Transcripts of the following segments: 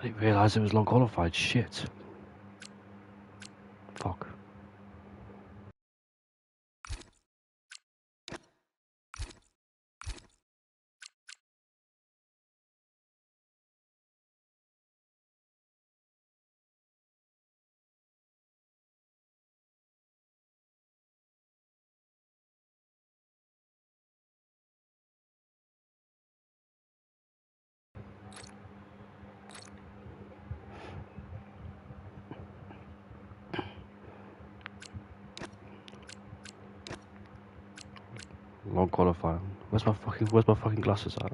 didn't realise it was long qualified. Shit. Fuck. Long qualifying. Where's my fucking glasses at?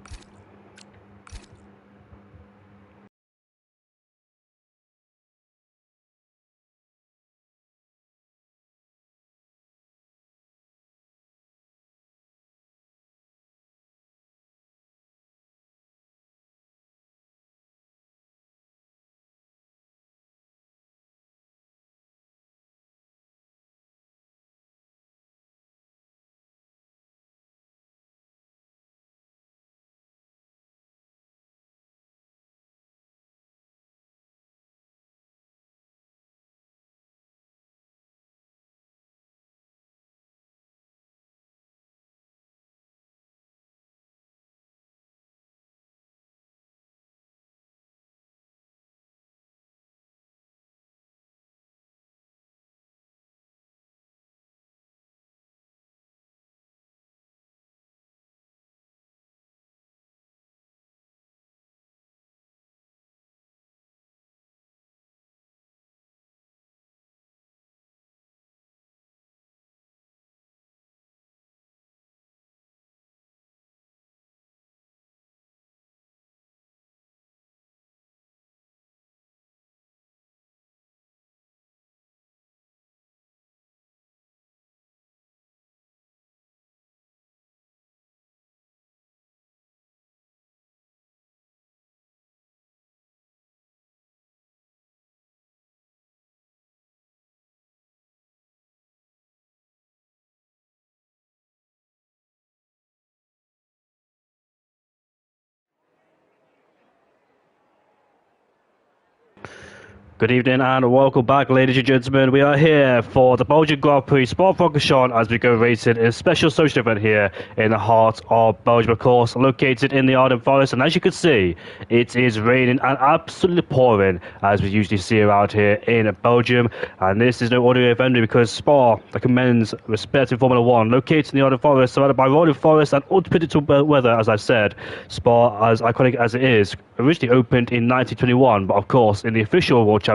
Good evening and welcome back, ladies and gentlemen. We are here for the Belgian Grand Prix Spa-Francorchamps as we go racing in a special social event here in the heart of Belgium, of course, located in the Ardennes Forest. And as you can see, it is raining and absolutely pouring, as we usually see around here in Belgium. And this is no ordinary event because Spa, like a men's respected Formula One, located in the Ardennes Forest, surrounded by rolling forest and unpredictable weather, as I've said. Spa, as iconic as it is, originally opened in 1921, but of course, in the official World Championship,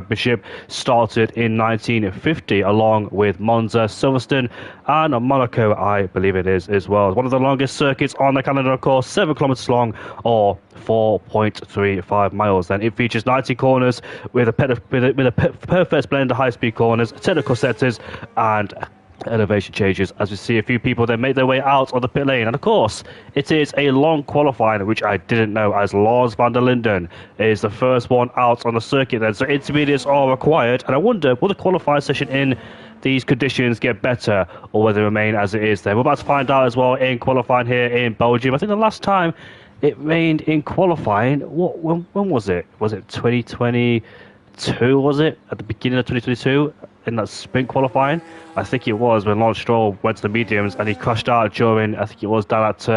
started in 1950, along with Monza, Silverstone, and Monaco, I believe it is as well. It's one of the longest circuits on the calendar, of course, 7 kilometers long, or 4.35 miles. Then it features 90 corners with a perfect blend of high-speed corners, technical sectors, and elevation changes, as we see a few people that make their way out on the pit lane. And of course, it is a long qualifying, which I didn't know, as Lars van der Linden is the first one out on the circuit then. So intermediates are required, and I wonder, will the qualifying session in these conditions get better, or whether they remain as it is there? We're about to find out as well in qualifying here in Belgium. I think the last time it rained in qualifying, when was it? Was it 2022, was it? At the beginning of 2022? In that sprint qualifying, I think it was, when Lance Stroll went to the mediums and he crashed out during, I think it was down at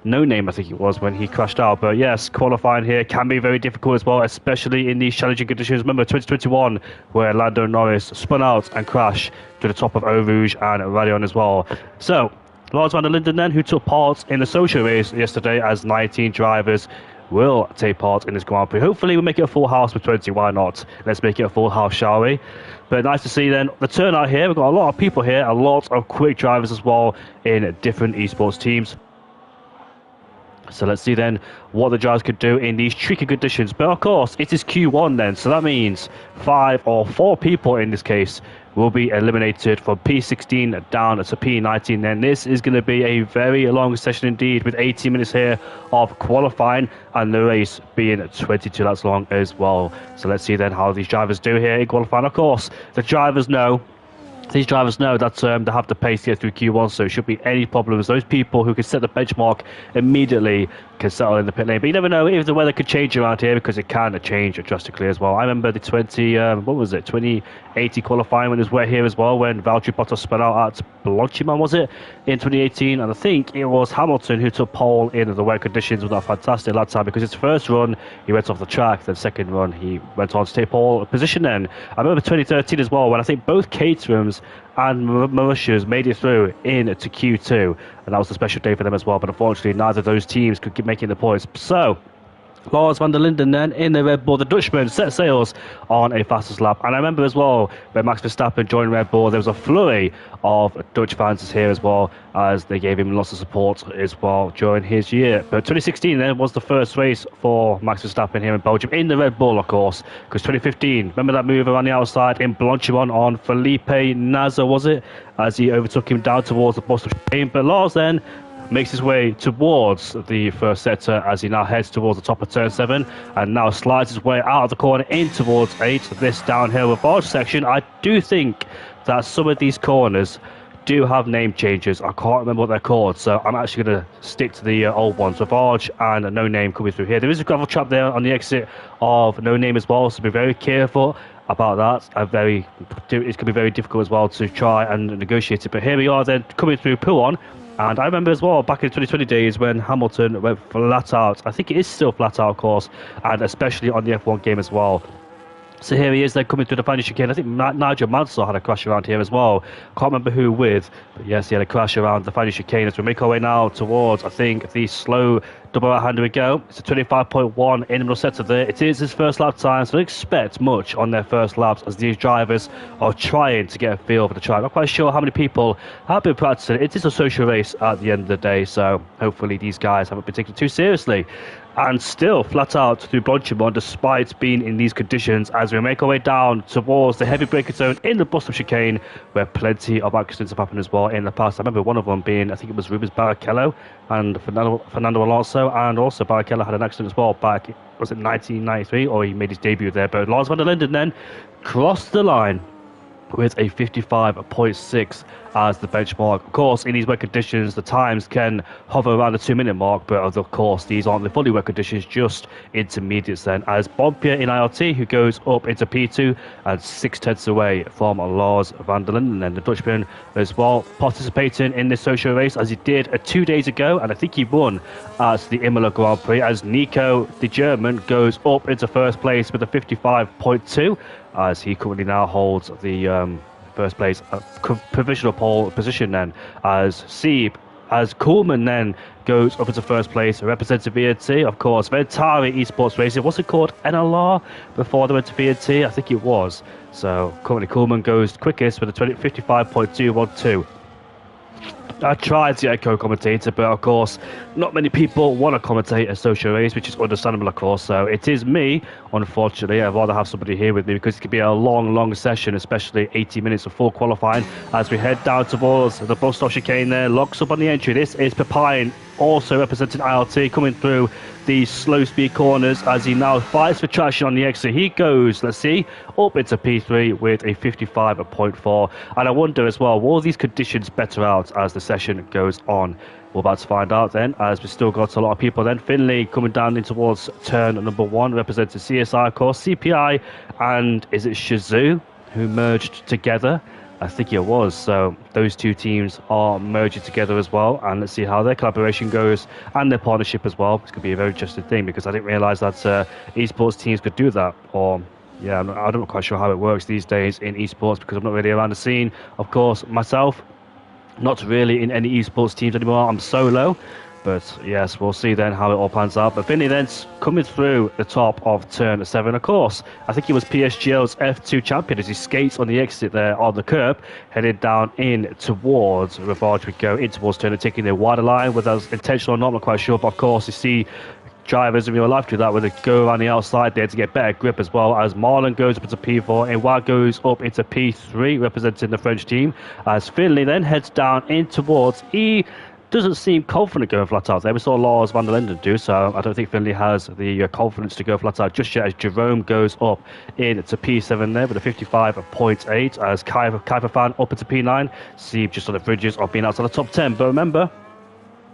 No Name, I think it was, when he crashed out. But yes, qualifying here can be very difficult as well, especially in these challenging conditions. Remember 2021, where Lando Norris spun out and crashed to the top of Eau Rouge and Radion as well. So Lars van der Linden then, who took part in the social race yesterday, as 19 drivers will take part in this Grand Prix. Hopefully we'll make it a full house with 20. Why not? Let's make it a full house, shall we? But nice to see then the turnout here. We've got a lot of people here, a lot of quick drivers as well in different esports teams. So let's see then what the drivers could do in these tricky conditions. But of course, it is Q1 then, so that means 5 or 4 people in this case will be eliminated from P16 down to P19. Then this is going to be a very long session indeed, with 18 minutes here of qualifying and the race being 22 laps long as well. So let's see then how these drivers do here in qualifying. Of course, these drivers know that they have the pace to get through Q1, so it shouldn't be any problems. Those people who can set the benchmark immediately can settle in the pit lane. But you never know if the weather could change around here, because it can change drastically as well. I remember the 2018 qualifying when it was wet here as well, when Valtteri Bottas spun out at Belgium, was it, in 2018? And I think it was Hamilton who took pole in the wet conditions with that fantastic lap time, because his first run he went off the track, then second run he went on to take pole position. Then I remember 2013 as well, when I think both Caterhams and Mauritius made it through into Q2, and that was a special day for them as well. But unfortunately, neither of those teams could keep making the points. So Lars van der Linden then in the Red Bull, the Dutchman, set sails on a fastest lap. And I remember as well, when Max Verstappen joined Red Bull, there was a flurry of Dutch fans here as well, as they gave him lots of support as well during his year. But 2016 then was the first race for Max Verstappen here in Belgium, in the Red Bull, of course, because 2015, remember that move around the outside in Blanchimont on Felipe Nasr, was it, as he overtook him down towards the bottom of the lane. But Lars then makes his way towards the first sector as he now heads towards the top of turn 7, and now slides his way out of the corner in towards 8. This downhill with barge section, I do think that some of these corners do have name changes. I can't remember what they're called, so I'm actually going to stick to the old ones. So Barge and No Name coming through here. There is a gravel trap there on the exit of No Name as well, so be very careful about that. It's going to be very difficult as well to try and negotiate it. But here we are then coming through Pouon. And I remember as well, back in 2020 days, when Hamilton went flat out. I think it is still flat out, of course, and especially on the F1 game as well. So here he is, then coming through the final chicane. I think Nigel Mansell had a crash around here as well. Can't remember who with, but yes, he had a crash around the final chicane. As we make our way now towards, I think, the slow double right-hander we go. It's a 25.1 in the middle sector there. It is his first lap time, so don't expect much on their first laps, as these drivers are trying to get a feel for the track. Not quite sure how many people have been practicing. It is a social race at the end of the day, so hopefully these guys haven't been taken too seriously. And still flat out through Blanchimont, despite being in these conditions, as we make our way down towards the heavy braking zone in the bottom chicane, where plenty of accidents have happened as well in the past. I remember one of them being, I think it was Rubens Barrichello and Fernando Alonso, and also Barrichello had an accident as well back, was it 1993, or he made his debut there. But Lars van der Linden then crossed the line with a 55.6 as the benchmark. Of course, in these wet conditions, the times can hover around the 2-minute mark, but of course, these aren't the fully wet conditions, just intermediates then, as Bonpier in IRT, who goes up into P2 and 6/10 away from Lars van der Linden, and then the Dutchman as well participating in this social race, as he did 2 days ago, and I think he won at the Imola Grand Prix, as Nico, the German, goes up into first place with a 55.2, as he currently now holds the first place provisional pole position then, as Koolman then goes up into first place, representing VNT. Of course, Ventari Esports Racing, what's it called, NLR, before they went to VNT? I think it was. So currently Koolman goes quickest with a 55.212. I tried to get a co-commentator, but of course, not many people want to commentate a social race, which is understandable, of course. So it is me, unfortunately. I'd rather have somebody here with me, because it could be a long session, especially 80 minutes of full qualifying. As we head down towards the bus stop chicane there, locks up on the entry. This is Pepine, also representing ILT, coming through the slow speed corners, as he now fights for traction on the exit. He goes, let's see, up into P3 with a 55.4. And I wonder as well, will these conditions better out as the session goes on? We're about to find out then, as we've still got a lot of people then. Finley coming down in towards turn number 1, representing CSI, of course, CPI, and is it Shazoo who merged together? I think it was. So those two teams are merging together as well, and let's see how their collaboration goes and their partnership as well. It's going to be a very interesting thing, because I didn't realise that esports teams could do that. Or yeah, I'm not quite sure how it works these days in esports, because I'm not really around the scene. Of course, myself, not really in any esports teams anymore. I'm solo. But yes, we'll see then how it all pans out. But Finley then coming through the top of turn 7, of course. I think he was PSGL's F2 champion, as he skates on the exit there on the curb, headed down in towards Ravage. We go in towards turn and taking the wider line, whether that's intentional or not, I'm not quite sure. But of course, you see drivers in real life do that, where they go around the outside there to get better grip as well, as Marlon goes up into P4 and Wild goes up into P3, representing the French team, as Finley then heads down in towards E. Doesn't seem confident going flat out there. We saw Lars van der Linden do, so I don't think Finley has the confidence to go flat out just yet, as Jerome goes up into P7 there with a 55.8, as Kuiper fan up into P9. Sieb just on the fringes of being outside the top 10. But remember,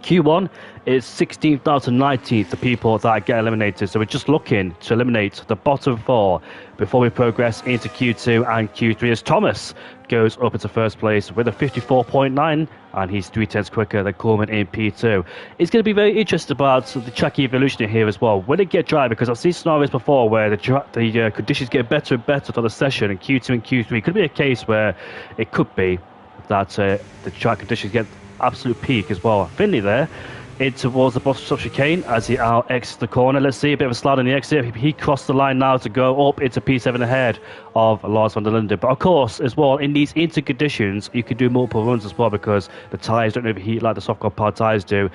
Q1 is 16th down to 19th, the people that get eliminated. So we're just looking to eliminate the bottom 4 before we progress into Q2 and Q3 as Thomas goes up into first place with a 54.9 and he's 3/10 quicker than Coleman in P2. It's going to be very interesting about the track evolution here as well. When it get dry, because I've seen scenarios before where the conditions get better and better throughout the session in Q2 and Q3. Could be a case where it could be that the track conditions get absolute peak as well. Finley there in towards the bottom of chicane as he out exits the corner. Let's see a bit of a slide on the exit. He crossed the line now to go up into P7 ahead of Lars van der Linden. But of course, as well, in these inter conditions, you can do multiple runs as well because the tyres don't overheat like the soft powered tyres do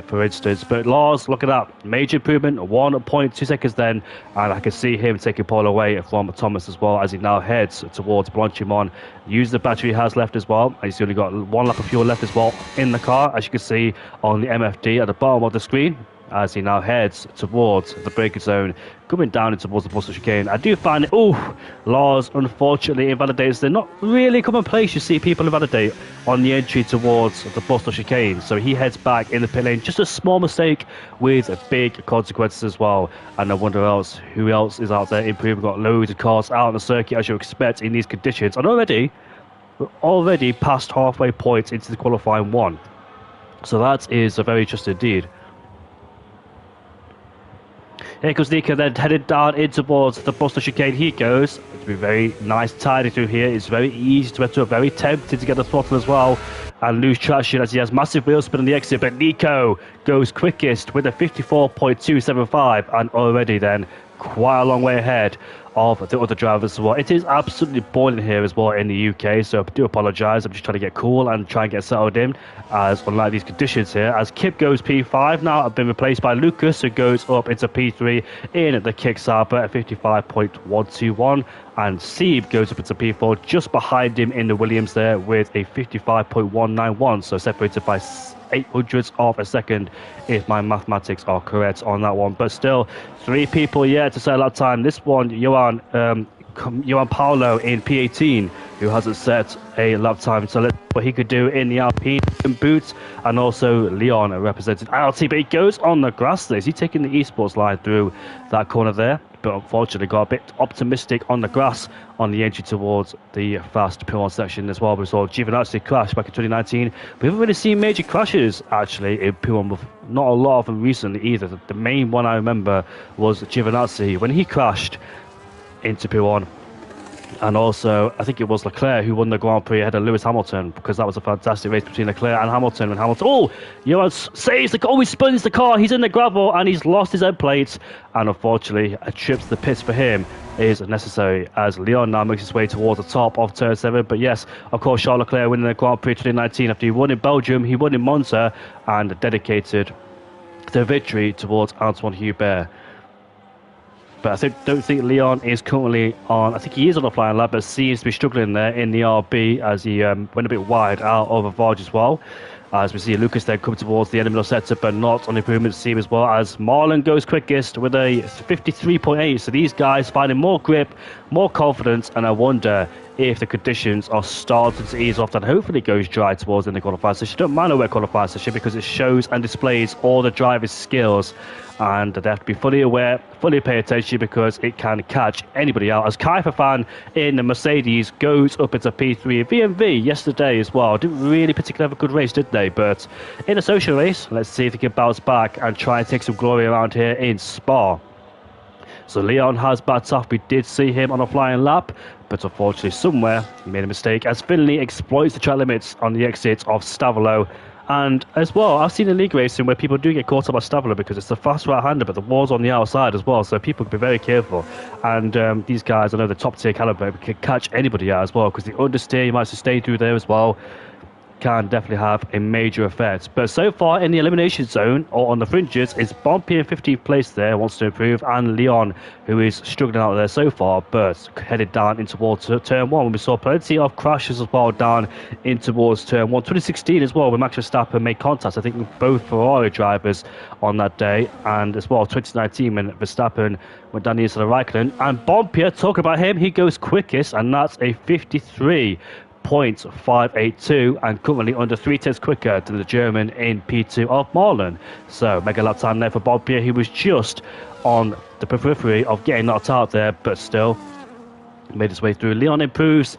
for instance. But Lars, look at that. Major improvement, 1.2 seconds then. And I can see him taking pole away from Thomas as well as he now heads towards Blanchimont. Use the battery he has left as well. He's only got 1 lap of fuel left as well in the car, as you can see on the MFD at the bottom of the screen, as he now heads towards the braking zone, coming down towards the Boston chicane. I do find it, Lars unfortunately invalidates. They're not really commonplace. You see people invalidate on the entry towards the Boston chicane. So he heads back in the pit lane. Just a small mistake with big consequences as well. And I wonder who else is out there improving. We've got loads of cars out on the circuit as you expect in these conditions. And we're already past halfway point into the qualifying one. So that is a very interesting indeed. Here goes Nico, then headed down in towards the Boston chicane. He goes. It's been very nice tidy through here. It's very easy to enter, very tempted to get the throttle as well and lose traction as he has massive wheel spin on the exit. But Nico goes quickest with a 54.275 and already then quite a long way ahead of the other drivers as well. It is absolutely boiling here as well in the UK, so I do apologise. I'm just trying to get cool and try and get settled in, as unlike these conditions here, as Kip goes P5 now, I've been replaced by Lucas, who goes up into P3 in the Kick Sauber at 55.121, and Sieb goes up into P4 just behind him in the Williams there with a 55.191, so separated by 800ths of a second if my mathematics are correct on that one. But still, 3 people yet to set that time. This one, Johan Paulo in P18, who hasn't set a lap time, so let's see what he could do in the Alpine boots. And also Leon represented ILT, but he goes on the grass there. Is he taking the esports line through that corner there? But unfortunately got a bit optimistic on the grass on the entry towards the fast P1 section as well. We saw Giovinazzi crash back in 2019. We haven't really seen major crashes actually in P1, not a lot of them recently either. The main one I remember was Giovinazzi when he crashed into P1. And also, I think it was Leclerc who won the Grand Prix ahead of Lewis Hamilton, because that was a fantastic race between Leclerc and Hamilton. When Hamilton, Johan saves the car, he spins the car, he's in the gravel, and he's lost his end plates. And unfortunately, a trip to the pits for him is necessary, as Leon now makes his way towards the top of turn 7. But yes, of course, Charles Leclerc winning the Grand Prix 2019 after he won in Belgium, he won in Monza, and dedicated the victory towards Antoine Hubert. But I don't think Leon is currently on. I think he is on a flying lap, but seems to be struggling there in the RB as he went a bit wide out over Varge as well. As we see Lucas then come towards the end of the setup, but not on the improvement seam as well, as Marlon goes quickest with a 53.8. So these guys finding more grip, more confidence, and I wonder if the conditions are starting to ease off, and hopefully it goes dry towards in the qualifying session. Don't mind where qualifying session, because it shows and displays all the driver's skills, and they have to be fully aware, fully pay attention, because it can catch anybody out. As Kai Fan in the Mercedes goes up into P3. VMV yesterday as well didn't really particularly have a good race, did they? But in a social race, let's see if they can bounce back and try and take some glory around here in Spa. So Leon has backed off. We did see him on a flying lap, but unfortunately somewhere he made a mistake, as Finley exploits the track limits on the exit of Stavolo. And as well, I've seen in league racing where people do get caught up by Stavolo because it's a fast right-hander, but the wall's on the outside as well, so people can be very careful. And these guys, I know the top-tier caliber, can catch anybody out as well, because the understeer, you might sustain through there as well, can definitely have a major effect. But so far in the elimination zone, or on the fringes, is Bompy in 15th place there, wants to improve, and Leon, who is struggling out there so far, but headed down in towards turn 1. We saw plenty of crashes as well down in towards turn 1. 2016 as well, when Max Verstappen made contact, I think, with both Ferrari drivers on that day, and as well 2019 when Verstappen went down the inside of Raikkonen. And Bompy, talk about him, he goes quickest, and that's a 53. .582 and currently under 3 tenths quicker than the German in P2 of Marlin. So mega lap time there for Bob Pierre. He was just on the periphery of getting knocked out there, but still made his way through. Leon improves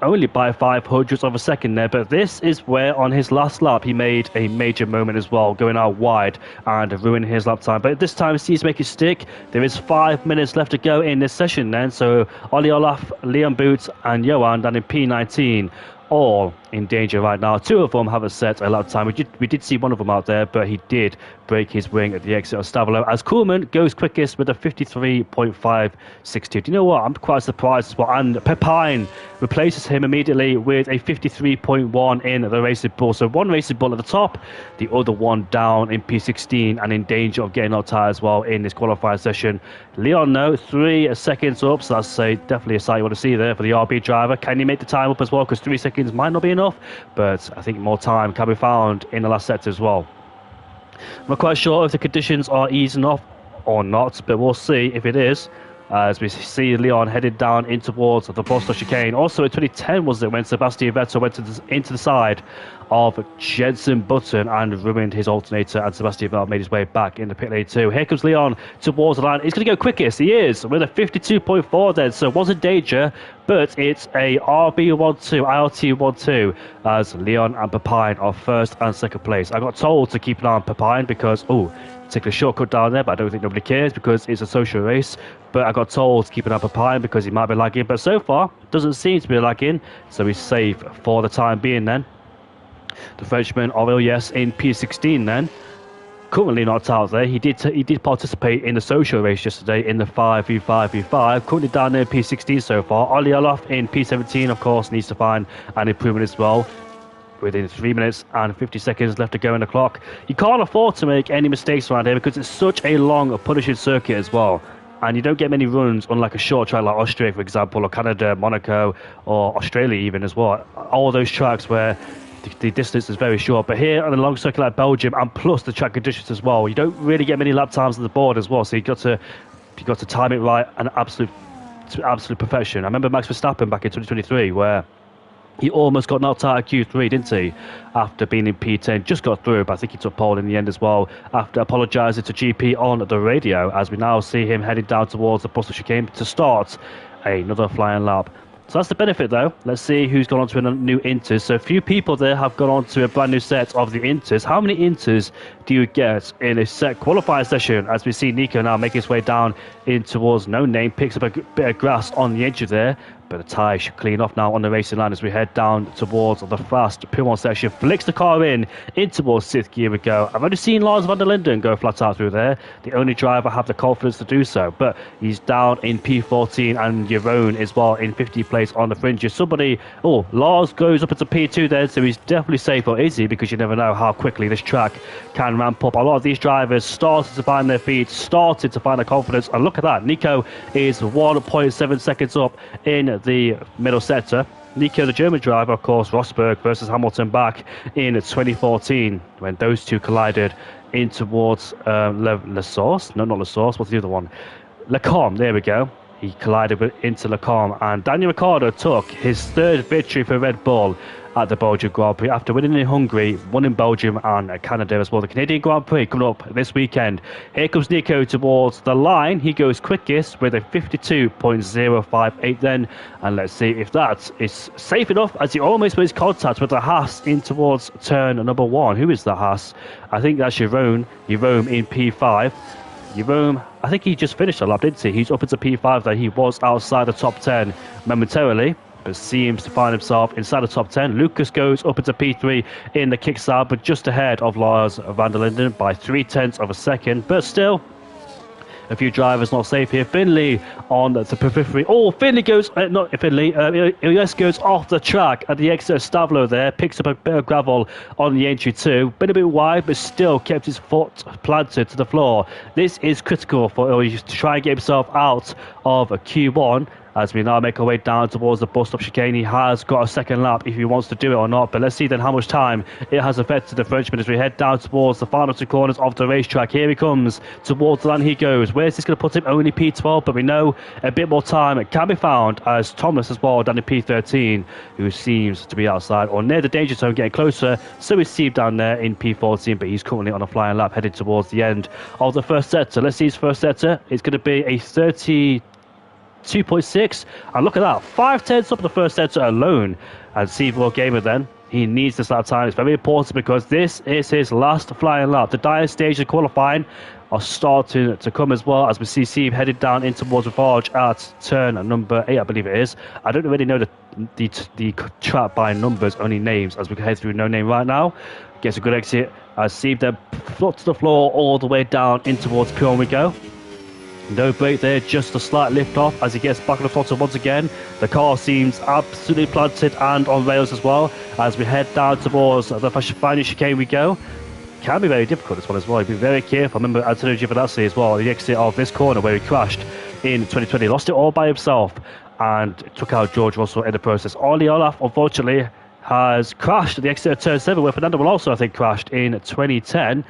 only by 0.05 of a second there, but this is where on his last lap he made a major moment as well, going out wide and ruining his lap time. But this time seems to make it stick. There is 5 minutes left to go in this session then, so Ollie Olaf, Leon Boots and Johan down in P19 all in danger right now. Two of them haven't set a lap time. We did see one of them out there, but he did break his wing at the exit of Stavolo, as Kuhlmann goes quickest with a 53.562. Do you know what? I'm quite surprised as well. And Pepine replaces him immediately with a 53.1 in the Racing Bull. So one Racing Bull at the top, the other one down in P16 and in danger of getting knocked out as well in this qualifying session. Leon, no, 3 seconds up, so that's definitely a sight you want to see there for the RB driver. Can he make the time up as well? Because 3 seconds might not be enough, but I think more time can be found in the last sector as well. I'm not quite sure if the conditions are easing off or not, but we'll see if it is, as we see Leon headed down in towards the Boston chicane. Also in 2010 was it when Sebastian Vettel went into the side of Jenson Button and ruined his alternator, and Sebastian Vettel made his way back in the pit lane too. Here comes Leon towards the line. He's going to go quickest. He is with a 52.4 then, so it was in danger, but it's a RB12, ILT12 as Leon and Pepine are first and second place. I got told to keep an eye on Pepine because, take a shortcut down there, but I don't think nobody cares because it's a social race. But I got told to keep an eye on Pepine because he might be lagging, but so far doesn't seem to be lagging, so he's safe for the time being then. The Frenchman Aurelius in P16 then, currently knocked out there. He did participate in the social race yesterday in the 5v5v5. Currently down there in P16 so far. Ollie Olaf in P17, of course, needs to find an improvement as well. Within 3 minutes and 50 seconds left to go in the clock. You can't afford to make any mistakes around here because it's such a long, punishing circuit as well. And you don't get many runs, unlike a short track like Austria, for example, or Canada, Monaco, or Australia even as well. All those tracks where the distance is very short. But here on a long circuit like Belgium, and plus the track conditions as well, you don't really get many lap times on the board as well. So you got to time it right and absolute perfection. I remember Max Verstappen back in 2023 where he almost got knocked out of Q3, didn't he? After being in P10, just got through, but I think he took pole in the end as well. After apologising to GP on the radio, as we now see him heading down towards the Bristol chicane to start another flying lap. So that's the benefit, though. Let's see who's gone on to a new Inters. So a few people there have gone on to a brand new set of the Inters. How many Inters do you get in a set qualifying session? As we see Nico now make his way down in towards No Name, picks up a bit of grass on the edge of there. But the tyre should clean off now on the racing line as we head down towards the fast P1 section. Flicks the car in towards 6th gear we go. I've only seen Lars van der Linden go flat out through there. The only driver have the confidence to do so. But he's down in P14 and Jeroen as well in 50th place on the fringes. Lars goes up into P2 then, so he's definitely safe, or is he? Because you never know how quickly this track can ramp up. A lot of these drivers started to find their feet, started to find their confidence. And look at that. Nico is 1.7 seconds up in the middle sector. Nico, the German driver, of course, Rosberg versus Hamilton back in 2014 when those two collided in towards La Source. No, not La Source. What's the other one? Le Combe. There we go. He collided into Le Combe, and Daniel Ricciardo took his third victory for Red Bull at the Belgian Grand Prix after winning in Hungary, won in Belgium and Canada as well. The Canadian Grand Prix coming up this weekend. Here comes Nico towards the line. He goes quickest with a 52.058 then, and let's see if that is safe enough as he almost makes contact with the Haas in towards turn number 1. Who is the Haas? I think that's Jeroen in P5. Jeroen, I think he just finished a lap, didn't he? He's up into P5 there. He was outside the top 10 momentarily, but seems to find himself inside the top 10. Lucas goes up into P3 in the kickstart, but just ahead of Lars van der Linden by 0.3 of a second. But still, a few drivers not safe here. Finley on the periphery. Finley goes, Ilyes goes off the track at the exit of Stavlo there. Picks up a bit of gravel on the entry too. Been a bit wide, but still kept his foot planted to the floor. This is critical for Ilyes to try and get himself out of a Q1 as we now make our way down towards the bus stop chicane. He has got a second lap if he wants to do it or not, but let's see then how much time it has affected the Frenchman as we head down towards the final two corners of the racetrack. Here he comes, towards the line he goes. Where's this going to put him? Only P12, but we know a bit more time can be found as Thomas as well down in P13, who seems to be outside or near the danger zone, getting closer. So is Steve down there in P14, but he's currently on a flying lap headed towards the end of the first sector. Let's see his first sector. It's going to be a 32.6, and look at that, 5/10 up the first sector alone. And Steve Gamer then, he needs this lap time. It's very important because this is his last flying lap. The dire stage of qualifying are starting to come as well, as we see Steve headed down in towards Rivarge at turn number 8, I believe it is. I don't really know the track by numbers, only names, as we head through no name right now. Gets a good exit as Steve then floats to the floor all the way down in towards P1 we go. No break there, just a slight lift off as he gets back on the throttle once again. The car seems absolutely planted and on rails as well as we head down towards the final chicane we go. Can be very difficult this one as well. Be very careful. I remember Antonio Giovinazzi as well, the exit of this corner where he crashed in 2020. Lost it all by himself and took out George Russell in the process. Ollie Olaf, unfortunately, has crashed at the exit of turn 7, where Fernando Alonso, I think, crashed in 2010.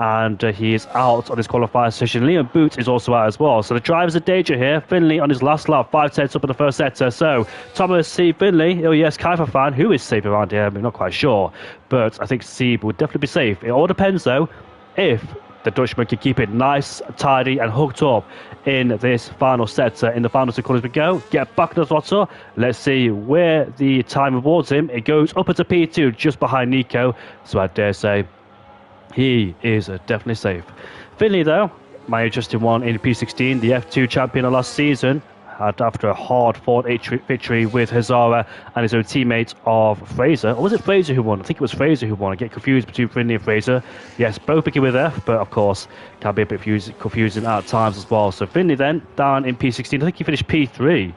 And he is out on his qualifying session. Liam Boots is also out as well. So the driver's in danger here. Finley on his last lap, 5/10 up in the first sector. So Thomas C. Finley, oh yes, Kaifer fan, who is safe around here? I'm not quite sure. But I think Steve would definitely be safe. It all depends, though, if the Dutchman can keep it nice, tidy, and hooked up in this final sector. In the final two corners we go. Get back to the throttle. Let's see where the time rewards him. It goes up into P2, just behind Nico. So I dare say he is definitely safe. Finley, though, my interesting one in P16, the F2 champion of last season, had after a hard-fought victory with Hazara and his own teammate of Fraser. Or was it Fraser who won? I think it was Fraser who won. I get confused between Finley and Fraser. Yes, both begin with F, but of course can be a bit confusing at times as well. So Finley then, down in P16. I think he finished P3.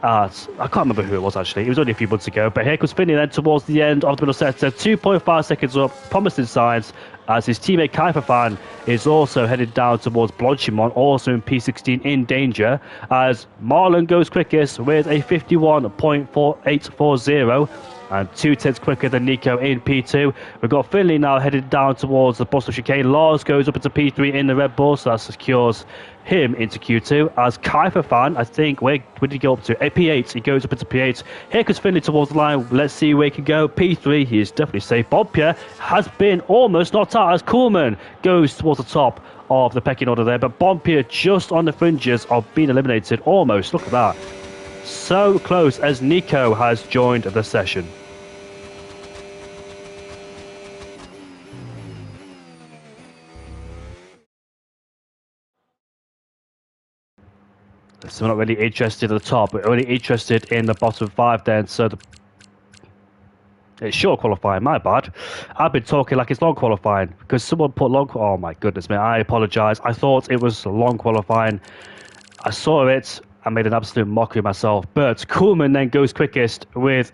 I can't remember who it was actually. It was only a few months ago. But here comes Finley then towards the end of the middle sector. 2.5 seconds up, promising signs as his teammate Kaifer fan is also headed down towards Blanchimont, also in P16 in danger, as Marlon goes quickest with a 51.4840 and 2/10 quicker than Nico in P2. We've got Finley now headed down towards the Boston chicane. Lars goes up into P3 in the Red Bull, so that secures him into Q2. As Kaifer fan, I think, where did he go up to? P8, he goes up into P8. Here comes Finley towards the line. Let's see where he can go. P3, he is definitely safe. Bompierre has been almost knocked out as Kuhlmann goes towards the top of the pecking order there, but Bompierre just on the fringes of being eliminated almost. Look at that. So close as Nico has joined the session. So we're not really interested at the top. We're only interested in the bottom 5 then. So it's short qualifying, my bad. I've been talking like it's long qualifying because someone put long. Oh my goodness, man! I apologise. I thought it was long qualifying. I saw it. I made an absolute mockery of myself. But Kuhlmann then goes quickest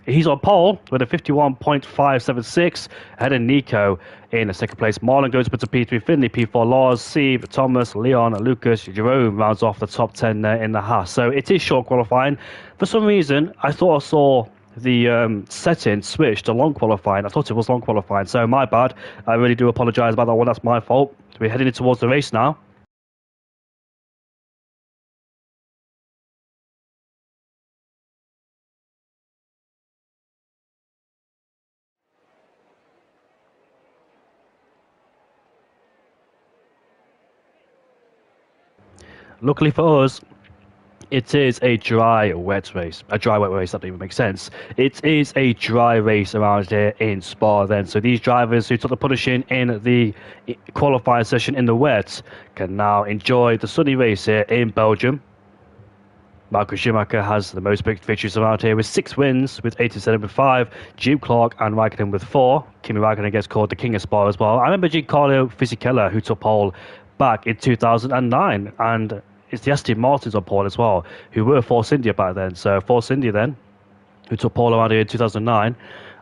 he's on pole with a 51.576 ahead of Nico in the second place. Marlon goes up to P3, Finley, P4, Lars, Steve, Thomas, Leon, Lucas, Jerome rounds off the top 10 there in the Haas. So it is short qualifying. For some reason, I thought I saw the setting switch to long qualifying. I thought it was long qualifying. So my bad. I really do apologise about that one. That's my fault. We're heading towards the race now. Luckily for us, it is a dry-wet race. A dry-wet race, that doesn't even make sense. It is a dry race around here in Spa then. So these drivers who took the punishing in the qualifying session in the wet can now enjoy the sunny race here in Belgium. Michael Schumacher has the most big victories around here with 6 wins, with 87 with 5. Jim Clark and Raikkonen with 4. Kimi Raikkonen gets called the King of Spa as well. I remember Giancarlo Fisichella, who took pole back in 2009, and it's the Aston Martins on pole as well, who were Force India back then. So Force India then, who took pole around here in 2009,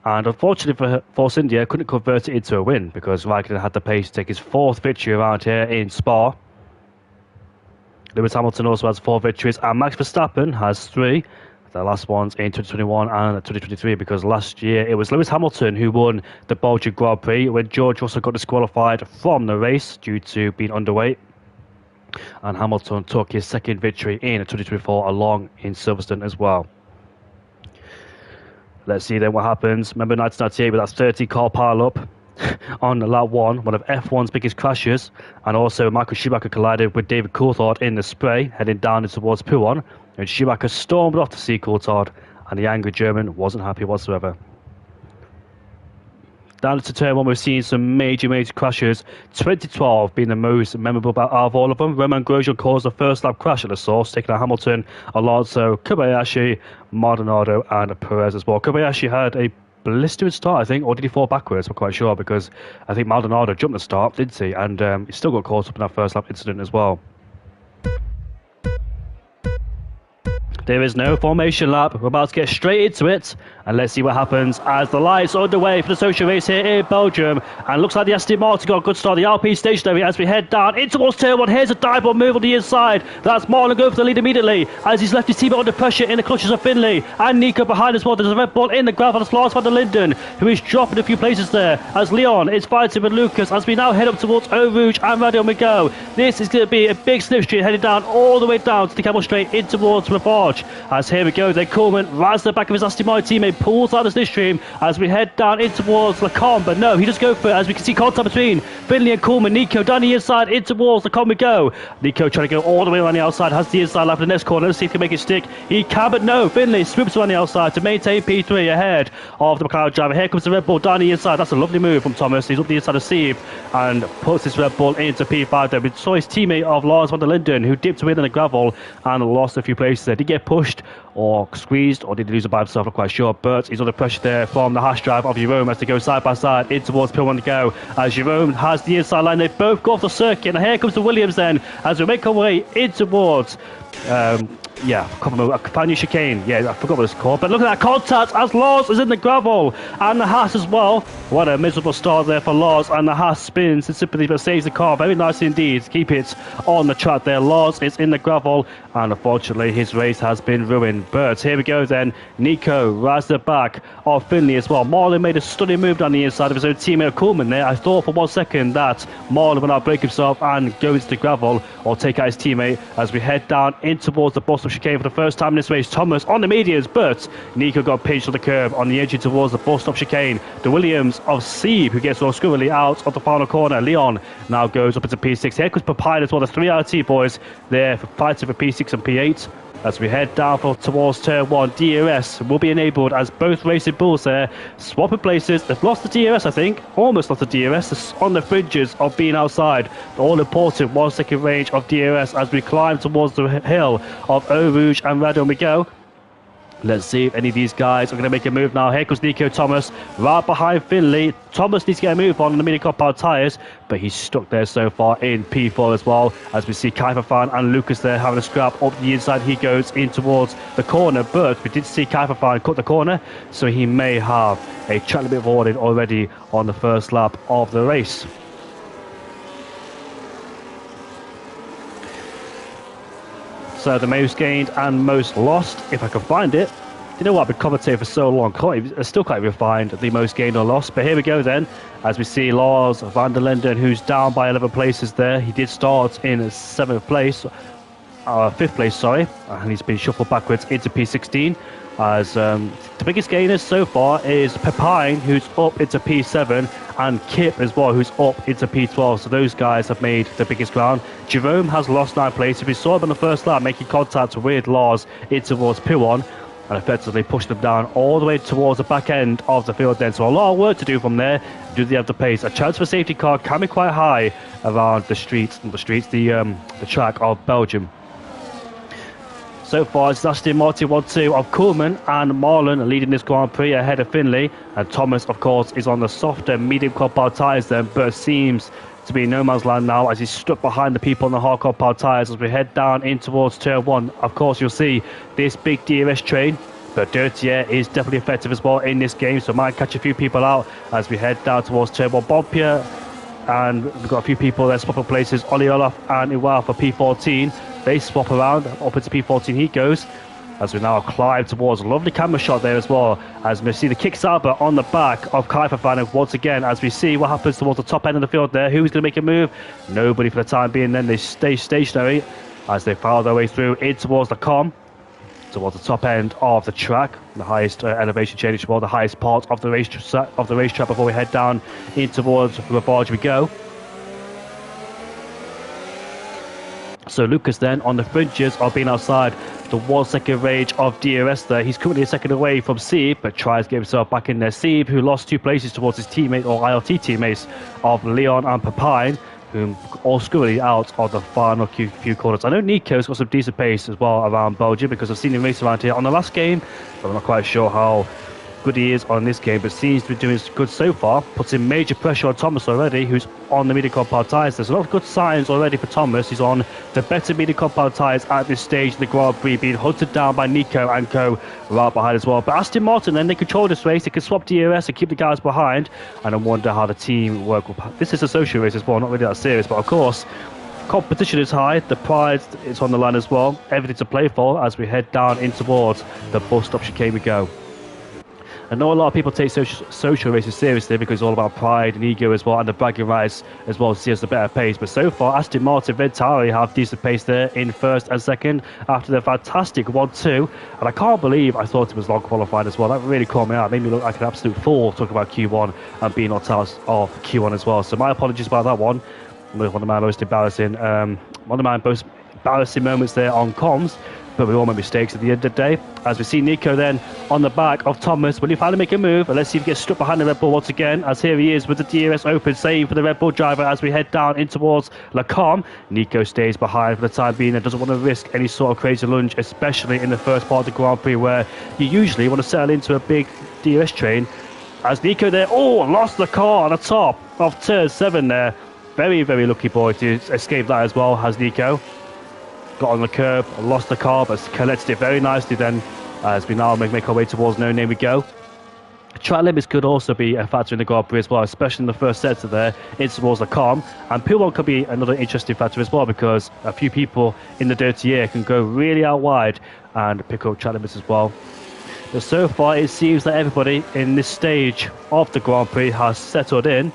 and unfortunately for Force India, couldn't convert it into a win because Raikkonen had the pace to take his 4th victory around here in Spa. Lewis Hamilton also has 4 victories, and Max Verstappen has 3. The last ones in 2021 and 2023, because last year it was Lewis Hamilton who won the Belgian Grand Prix when George Russell got disqualified from the race due to being underweight. And Hamilton took his 2nd victory in 2024 along in Silverstone as well. Let's see then what happens. Remember 1998 with that 30 car pile-up on lap 1, one of F1's biggest crashes, and also Michael Schumacher collided with David Coulthard in the spray, heading down towards P1, and Schumacher stormed off to see Coulthard, and the angry German wasn't happy whatsoever. Down to turn 1, we've seen some major crashes. 2012 being the most memorable out of all of them. Romain Grosjean caused the first lap crash at the source, taking out Hamilton, Alonso, Kobayashi, Maldonado, and Perez as well. Kobayashi had a blistering start, I think, or did he fall backwards? I'm quite sure, because I think Maldonado jumped the start, didn't he? And he still got caught up in that first lap incident as well. There is no formation lap. We're about to get straight into it, and let's see what happens as the lights are underway for the social race here in Belgium. And looks like the Aston Martin got a good start. The Alpine stationary as we head down in towards turn 1. Here's a dive bomb move on the inside. That's Marlon going for the lead immediately as he's left his teammate under pressure in the clutches of Finley and Nico behind as well. There's a Red Bull in the gravel. That's Lars van der Linden, who is dropping a few places there as Leon is fighting with Lucas as we now head up towards Eau Rouge and Radio Miguel. This is going to be a big slipstream heading down all the way down to the Camel Straight in towards Lafarge. As here we go, then Coleman rides to the back of his Aston Martin teammate, pulls out the slipstream as we head down in towards Lacombe, but no, he just goes for it as we can see contact between Finley and Coleman. Nico down the inside in towards Lacombe we go. Nico trying to go all the way around the outside, has the inside lap in the next corner. Let's see if he can make it stick. He can, but no, Finley swoops around the outside to maintain P3 ahead of the McLaren driver. Here comes the Red Bull down the inside. That's a lovely move from Thomas. He's up the inside of Steve and puts his Red Bull into P5 there. We saw his teammate of Lars van der Linden, who dipped away in the gravel and lost a few places there. Did he get pushed or squeezed, or did he lose it by himself? I'm not quite sure, but he's under pressure there from the Haas drive of Jerome as they go side by side in towards P1 to go, as Jerome has the inside line. They both go off the circuit, and here comes the Williams then as we make our way in towards company chicane. Yeah, I forgot what it's called, but look at that contact as Lars is in the gravel and the Haas as well. What a miserable start there for Lars, and the Haas spins in sympathy but saves the car very nicely indeed to keep it on the track there. Lars is in the gravel, and unfortunately his race has been ruined. But here we go then, Nico rides the back of Finley as well. Marlon made a stunning move down the inside of his own teammate Coleman there. I thought for 1 second that Marlon would not break himself and go into the gravel or take out his teammate as we head down in towards the bus chicane for the first time in this race. Thomas on the medians, but Nico got pinched on the curb on the edge towards the bus stop chicane. The Williams of Sieb, who gets all scurrily out of the final corner. Leon now goes up into P6. Here comes Papine as well. The 3 RT boys there for fighting for P6 and P8. As we head down towards turn 1, DRS will be enabled as both racing bulls there swapping places. They've lost the DRS, I think, almost lost the DRS on the fringes of being outside. The all-important 1 second range of DRS as we climb towards the hill of Eau Rouge and Radio Miguel. Let's see if any of these guys are going to make a move now. Here comes Nico Thomas right behind Finley. Thomas needs to get a move on the mini compound tyres, but he's stuck there so far in P4 as well. As we see Kaifafan and Lucas there having a scrap up the inside. He goes in towards the corner, but we did see Kaifafan cut the corner, so he may have a track limit warning already on the first lap of the race. So the most gained and most lost, if I can find it. You know what, I've been commentating for so long, I still can't even find the most gained or lost. But here we go then, as we see Lars van der Linden, who's down by 11 places there. He did start in 5th place, sorry, and he's been shuffled backwards into P16. As the biggest gainers so far is Pepine, who's up into P7, and Kip as well, who's up into P12. So those guys have made the biggest ground. Jerome has lost 9 places. We saw him on the first lap making contact with Lars in towards P1 and effectively pushed them down all the way towards the back end of the field then. So a lot of work to do from there. Do they have the pace? A chance for safety car can be quite high around the track of Belgium. So far, it's Aston Martin 1-2 of Coleman and Marlon leading this Grand Prix ahead of Finley. And Thomas, of course, is on the softer medium compound tyres then, but seems to be in no man's land now as he's stuck behind the people on the hard compound tyres as we head down in towards turn 1. Of course, you'll see this big DRS train, but dirty air is definitely effective as well in this game, so might catch a few people out as we head down towards turn 1. Bompia, and we've got a few people there swapping places. Ollie Olaf and Iwao for P14. They swap around. Up into P14 he goes. As we now climb towards a lovely camera shot there as well. As we see the kick Saba on the back of Kaifafan. Once again, as we see what happens towards the top end of the field there. Who's going to make a move? Nobody for the time being. Then they stay stationary as they file their way through in towards the towards the top end of the track, the highest elevation change, well, the highest part of the racetrack before we head down in towards the barge we go. So Lucas then on the fringes of being outside the 1 second range of DRS there. He's currently a second away from Sieb, but tries to get himself back in there. Sieb, who lost 2 places towards his teammate or ILT teammates of Leon and Papine, whom all scurry out of the final few corners. I know Nico's got some decent pace as well around Belgium because I've seen him race around here on the last game, but I'm not quite sure how good he is on this game, but seems to be doing good so far. Puts in major pressure on Thomas already, who's on the medium compound tyres. There's a lot of good signs already for Thomas. He's on the better medium compound tyres at this stage in the Grand Prix, being hunted down by Nico and co right behind as well. But Aston Martin then, they control this race. They can swap DRS and keep the guys behind, and I wonder how the team work. This is a social race as well, not really that serious, but of course competition is high, the prize is on the line as well, everything to play for as we head down in towards the bus stop chicane we go. I know a lot of people take social races seriously because it's all about pride and ego as well, and the bragging rights as well, to see us the better pace. But so far, Aston Martin Ventari have decent pace there in first and second after the fantastic 1-2. And I can't believe I thought it was long qualified as well. That really caught me out. It made me look like an absolute fool talking about Q1 and being knocked out of Q1 as well. So my apologies about that one. One of my most embarrassing, moments there on comms. But we all make mistakes at the end of the day. As we see Nico then on the back of Thomas. Will he finally make a move? And let's see if he gets stuck behind the Red Bull once again. As here he is with the DRS open, save for the Red Bull driver as we head down in towards Lacombe. Nico stays behind for the time being and doesn't want to risk any sort of crazy lunge, especially in the first part of the Grand Prix where you usually want to settle into a big DRS train. As Nico there, lost the car on the top of turn 7 there. Very, very lucky boy to escape that as well, has Nico. Got on the curb, lost the car, but collected it very nicely then as we now make our way towards No Name we go. Track limits could also be a factor in the Grand Prix as well, especially in the first sector there, in towards the calm. And P1 could be another interesting factor as well because a few people in the dirty air can go really out wide and pick up track limits as well. But so far it seems that everybody in this stage of the Grand Prix has settled in.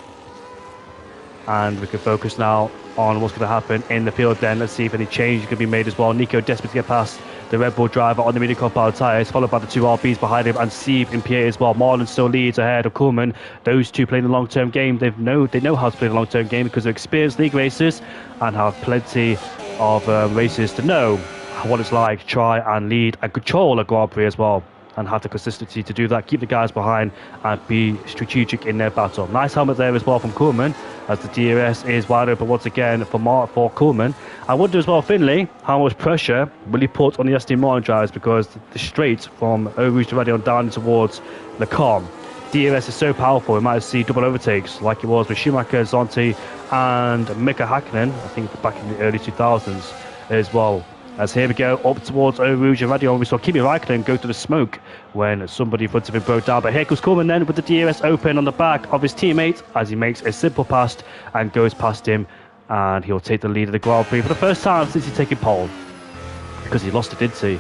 And we can focus now on what's going to happen in the field then. Let's see if any change can be made as well. Nico desperate to get past the Red Bull driver on the medium compound tyres, followed by the 2 RBs behind him and Sieb in P8 as well. Marlon still leads ahead of Kuhlmann. Those two playing the long-term game. They know how to play the long-term game because they're experienced league racers and have plenty of races to know what it's like to try and lead and control a Grand Prix as well, and have the consistency to do that, keep the guys behind and be strategic in their battle. Nice helmet there as well from Kuhlmann as the DRS is wide open once again for Kuhlmann. I wonder as well, Finlay, how much pressure will he put on the Aston Martin drivers because the straight from Eau Rouge to Radion down towards the Calm. DRS is so powerful, we might see double overtakes like it was with Schumacher, Zonti and Mika Hakkinen, I think back in the early 2000s as well. As here we go up towards Eau Rouge and Radion, we saw Kimi Räikkönen go to the smoke when somebody in front of him broke down. But here comes Kuhlmann then with the DRS open on the back of his teammate as he makes a simple pass and goes past him, and he'll take the lead of the Grand Prix for the first time since he's taken pole. Because he lost it, didn't he?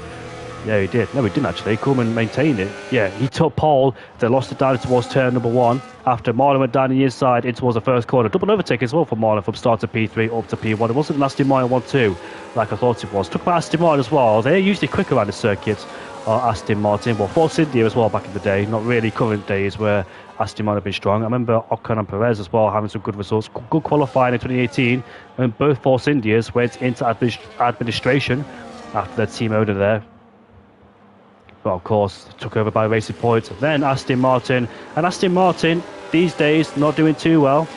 Yeah, he did. No, he didn't actually. Kuhlmann maintained it. Yeah, he took pole, then lost it down towards turn number 1 after Marlon went down the inside in towards the first corner. Double overtake as well for Marlon from start to P3 up to P1. It wasn't an Aston Martin 1-2 like I thought it was. Took by Aston Martin as well. They're usually quick around the circuit, Aston Martin. Well, Force India as well back in the day. Not really current days where Aston Martin have been strong. I remember Ocon and Perez as well having some good results. Good qualifying in 2018 when both Force Indias went into administration after their team owner there. But of course, took over by Racing Point. Then Aston Martin. And Aston Martin, these days, not doing too well.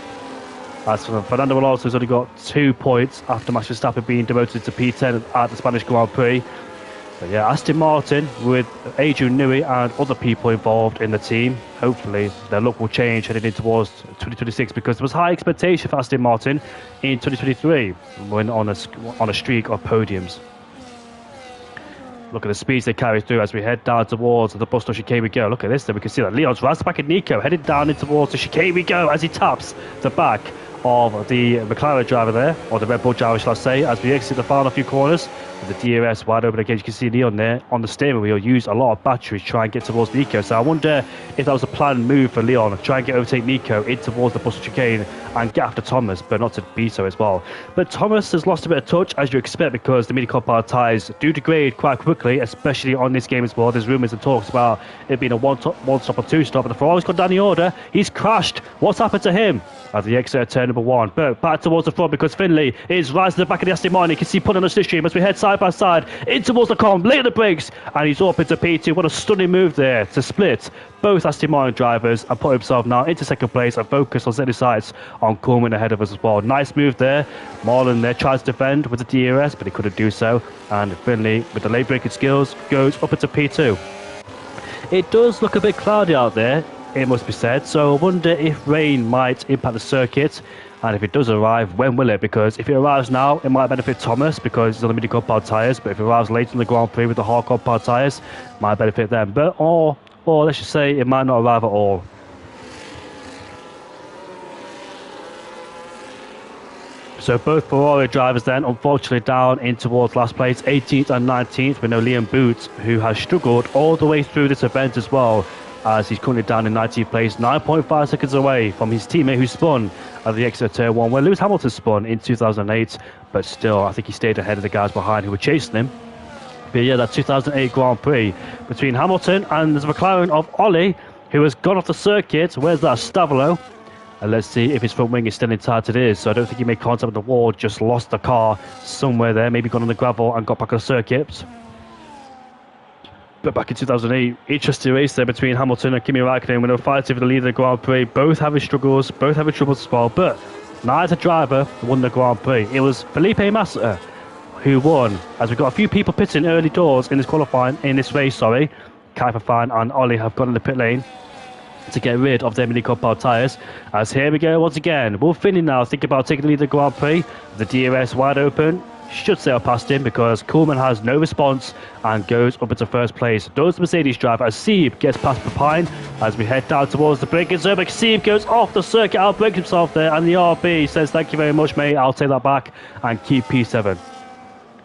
As for Fernando Alonso, has only got 2 points after Max Verstappen being demoted to P10 at the Spanish Grand Prix. But yeah, Aston Martin with Adrian Newey and other people involved in the team. Hopefully, their luck will change heading in towards 2026 because there was high expectation for Aston Martin in 2023 when on a streak of podiums. Look at the speeds they carry through as we head down towards the bus stop chicane we go. Look at this, then we can see that Leon's right back at Nico, headed down in towards the chicane we go as he taps the back of the McLaren driver there, or the Red Bull driver, shall I say, as we exit the final few corners. With the DRS wide open again, you can see Leon there on the steering wheel use a lot of batteries to try and get towards Nico. So I wonder if that was a planned move for Leon, try and overtake Nico in towards the bus chicane and get after Thomas, but not to be so as well. But Thomas has lost a bit of touch, as you expect, because the mini compound tyres do degrade quite quickly, especially on this game as well. There's rumours and talks about it being a one stop or two stop, but the Ferrari's gone down the order. He's crashed. What's happened to him? At the exit of turn number 1, but back towards the front because Finley is right to the back of the Aston Martin. You can see pulling on the slipstream as we head side by side in towards the column, late at the brakes, and he's up into P2. What a stunning move there to split both Aston Martin drivers and put himself now into second place and focus on setting sights on Coleman ahead of us as well. Nice move there. Marlon there tries to defend with the DRS, but he couldn't do so, and Finley with the late braking skills goes up into P2. It does look a bit cloudy out there, it must be said, so I wonder if rain might impact the circuit, and if it does arrive, when will it? Because if it arrives now, it might benefit Thomas because he's on the mini compound tyres, but if it arrives later in the Grand Prix with the hard compound tyres, it might benefit them. But or let's just say it might not arrive at all. So both Ferrari drivers then unfortunately down in towards last place, 18th and 19th, with no Liam Boots, who has struggled all the way through this event as well, as he's currently down in 19th place, 9.5 seconds away from his teammate who spun at the exit of turn 1, where Lewis Hamilton spun in 2008, but still I think he stayed ahead of the guys behind who were chasing him. But yeah, that 2008 Grand Prix between Hamilton and the McLaren of Ollie, who has gone off the circuit. Where's that? Stavolo. And let's see if his front wing is still intact. It is, so I don't think he made contact with the wall, just lost the car somewhere there, maybe gone on the gravel and got back on the circuit. But back in 2008, interesting race there between Hamilton and Kimi Raikkonen when they were fighting for the lead of the Grand Prix, both having struggles, both having troubles as well, but neither driver won the Grand Prix. It was Felipe Massa who won, as we've got a few people pitting early doors in this qualifying, in this race, sorry. Kai Fan and Ollie have gone in the pit lane to get rid of their mini compound tyres. As here we go once again, Will Finney now think about taking the lead of the Grand Prix. The DRS wide open, should sail past him because Coleman has no response and goes up into first place. Does the Mercedes driver as Sieb gets past Papine as we head down towards the braking zone. But Sieb goes off the circuit, outbrakes himself there, and the RB says thank you very much mate, I'll take that back and keep P7.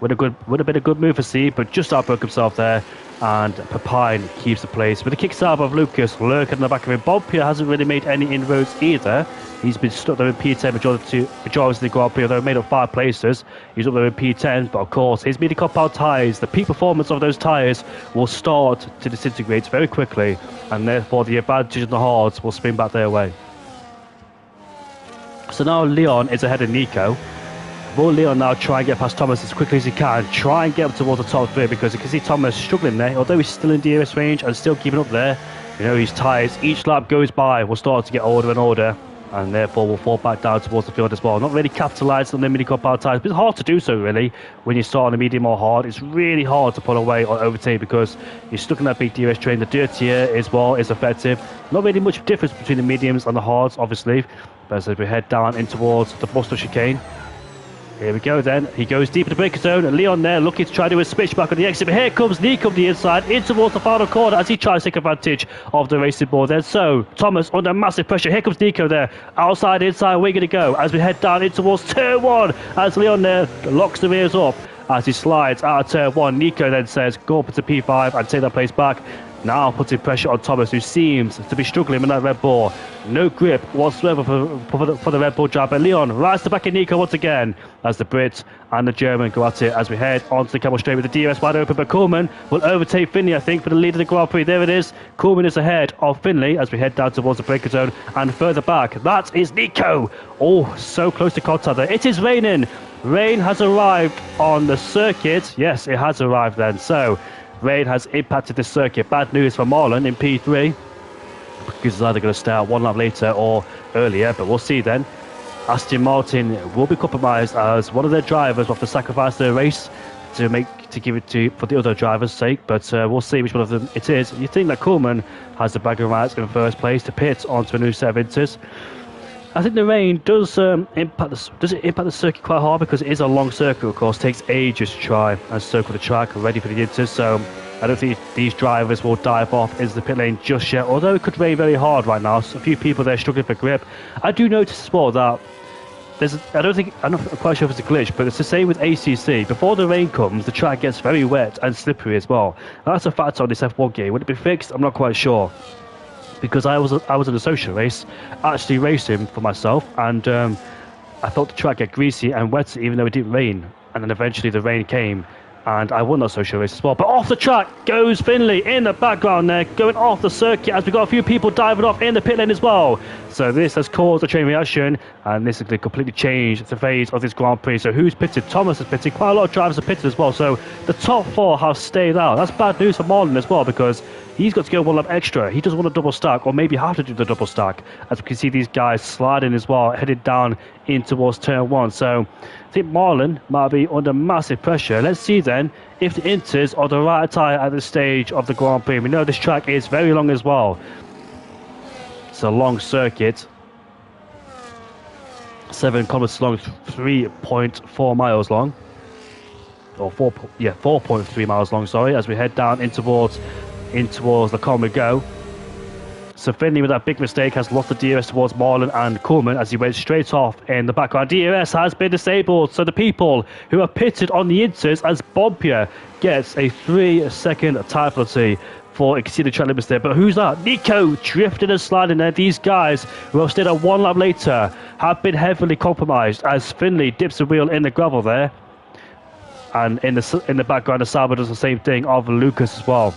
Would have been a good move for Sieb, but just outbroke himself there, and Papine keeps the place. With the kickstart of Lucas lurking in the back of him, Bob Pierre hasn't really made any inroads either. He's been stuck there in P10 majority of the Grand Prix, although he made up 5 places. He's up there in P10, but of course his mini compound tyres, the peak performance of those tyres will start to disintegrate very quickly, and therefore the advantage of the hards will spin back their way. So now Leon is ahead of Nico. Will Leon now try and get past Thomas as quickly as he can, try and get up towards the top 3, because you can see Thomas struggling there, although he's still in DRS range and still keeping up there. You know, his tyres, each lap goes by, will start to get older and older, and therefore will fall back down towards the field as well. Not really capitalising on the mini compound tyres, but it's hard to do so really when you start on a medium or hard. It's really hard to pull away or overtake because you're stuck in that big DRS train. The dirtier as well is effective. Not really much difference between the mediums and the hards, obviously, but as we head down in towards the Buster chicane. Here we go then, he goes deep in the braking zone, and Leon there looking to try to do a switch back on the exit, but here comes Nico on the inside, in towards the final corner as he tries to take advantage of the racing board then. So, Thomas under massive pressure, here comes Nico there, outside, inside, where are you going to go? As we head down in towards turn 1, as Leon there locks the rears up, as he slides out of turn 1, Nico then says, go up into P5 and take that place back. Now putting pressure on Thomas, who seems to be struggling with that Red Bull. No grip whatsoever for the Red Bull driver. Leon rides to back in Nico once again as the Brit and the German go at it as we head onto the Camel Straight with the DRS wide open. But Coleman will overtake Finley, I think, for the lead of the Grand Prix. There it is. Coleman is ahead of Finley as we head down towards the braking zone and further back. That is Nico. Oh, so close to contact there. It is raining. Rain has arrived on the circuit. Yes, it has arrived then. So, rain has impacted the circuit. Bad news for Marlon in P3, because he's either going to start 1 lap later or earlier, but we'll see then. Aston Martin will be compromised as one of their drivers will have to sacrifice their race to give it to for the other driver's sake, but we'll see which one of them it is. You think that Coleman has the bragging rights in first place to pit onto a new set of inters. I think the rain does impact the circuit quite hard, because it is a long circuit, of course. It takes ages to try and circle the track ready for the inters, so I don't think these drivers will dive off into the pit lane just yet, although it could rain very hard right now. So a few people there struggling for grip. I do notice as well that I don't think, I'm not quite sure if it's a glitch, but it's the same with ACC. Before the rain comes, the track gets very wet and slippery as well. And that's a fact on this F1 game. Would it be fixed? I'm not quite sure. Because I was in a social race, actually racing for myself, and I thought the track got greasy and wet even though it didn't rain. And then eventually the rain came, and I won that social race as well. But off the track goes Finley in the background there, going off the circuit as we got a few people diving off in the pit lane as well. So this has caused a chain reaction, and this is going to completely change the phase of this Grand Prix. So who's pitted? Thomas has pitted. Quite a lot of drivers have pitted as well. So the top 4 have stayed out. That's bad news for Marlon as well, because he's got to go one lap extra. He doesn't want a double stack, or maybe have to do the double stack. As we can see, these guys sliding as well, headed down in towards turn 1. So I think Marlon might be under massive pressure. Let's see then if the Inters are the right tyre at this stage of the Grand Prix. We know this track is very long as well. It's a long circuit. 7 kilometers long, 3.4 miles long. Or 4.3 miles long, sorry, as we head down in towards the Coleman Go. So Finley, with that big mistake, has lost the DRS towards Marlon and Coleman as he went straight off in the background. DRS has been disabled, so the people who are pitted on the Inters, as Bompia gets a 3-second tyre penalty for exceeding track limits there. But who's that? Nico drifting and sliding there. These guys, who have stayed at 1 lap later, have been heavily compromised as Finley dips the wheel in the gravel there. And in the background, the Sauber does the same thing of Lucas as well.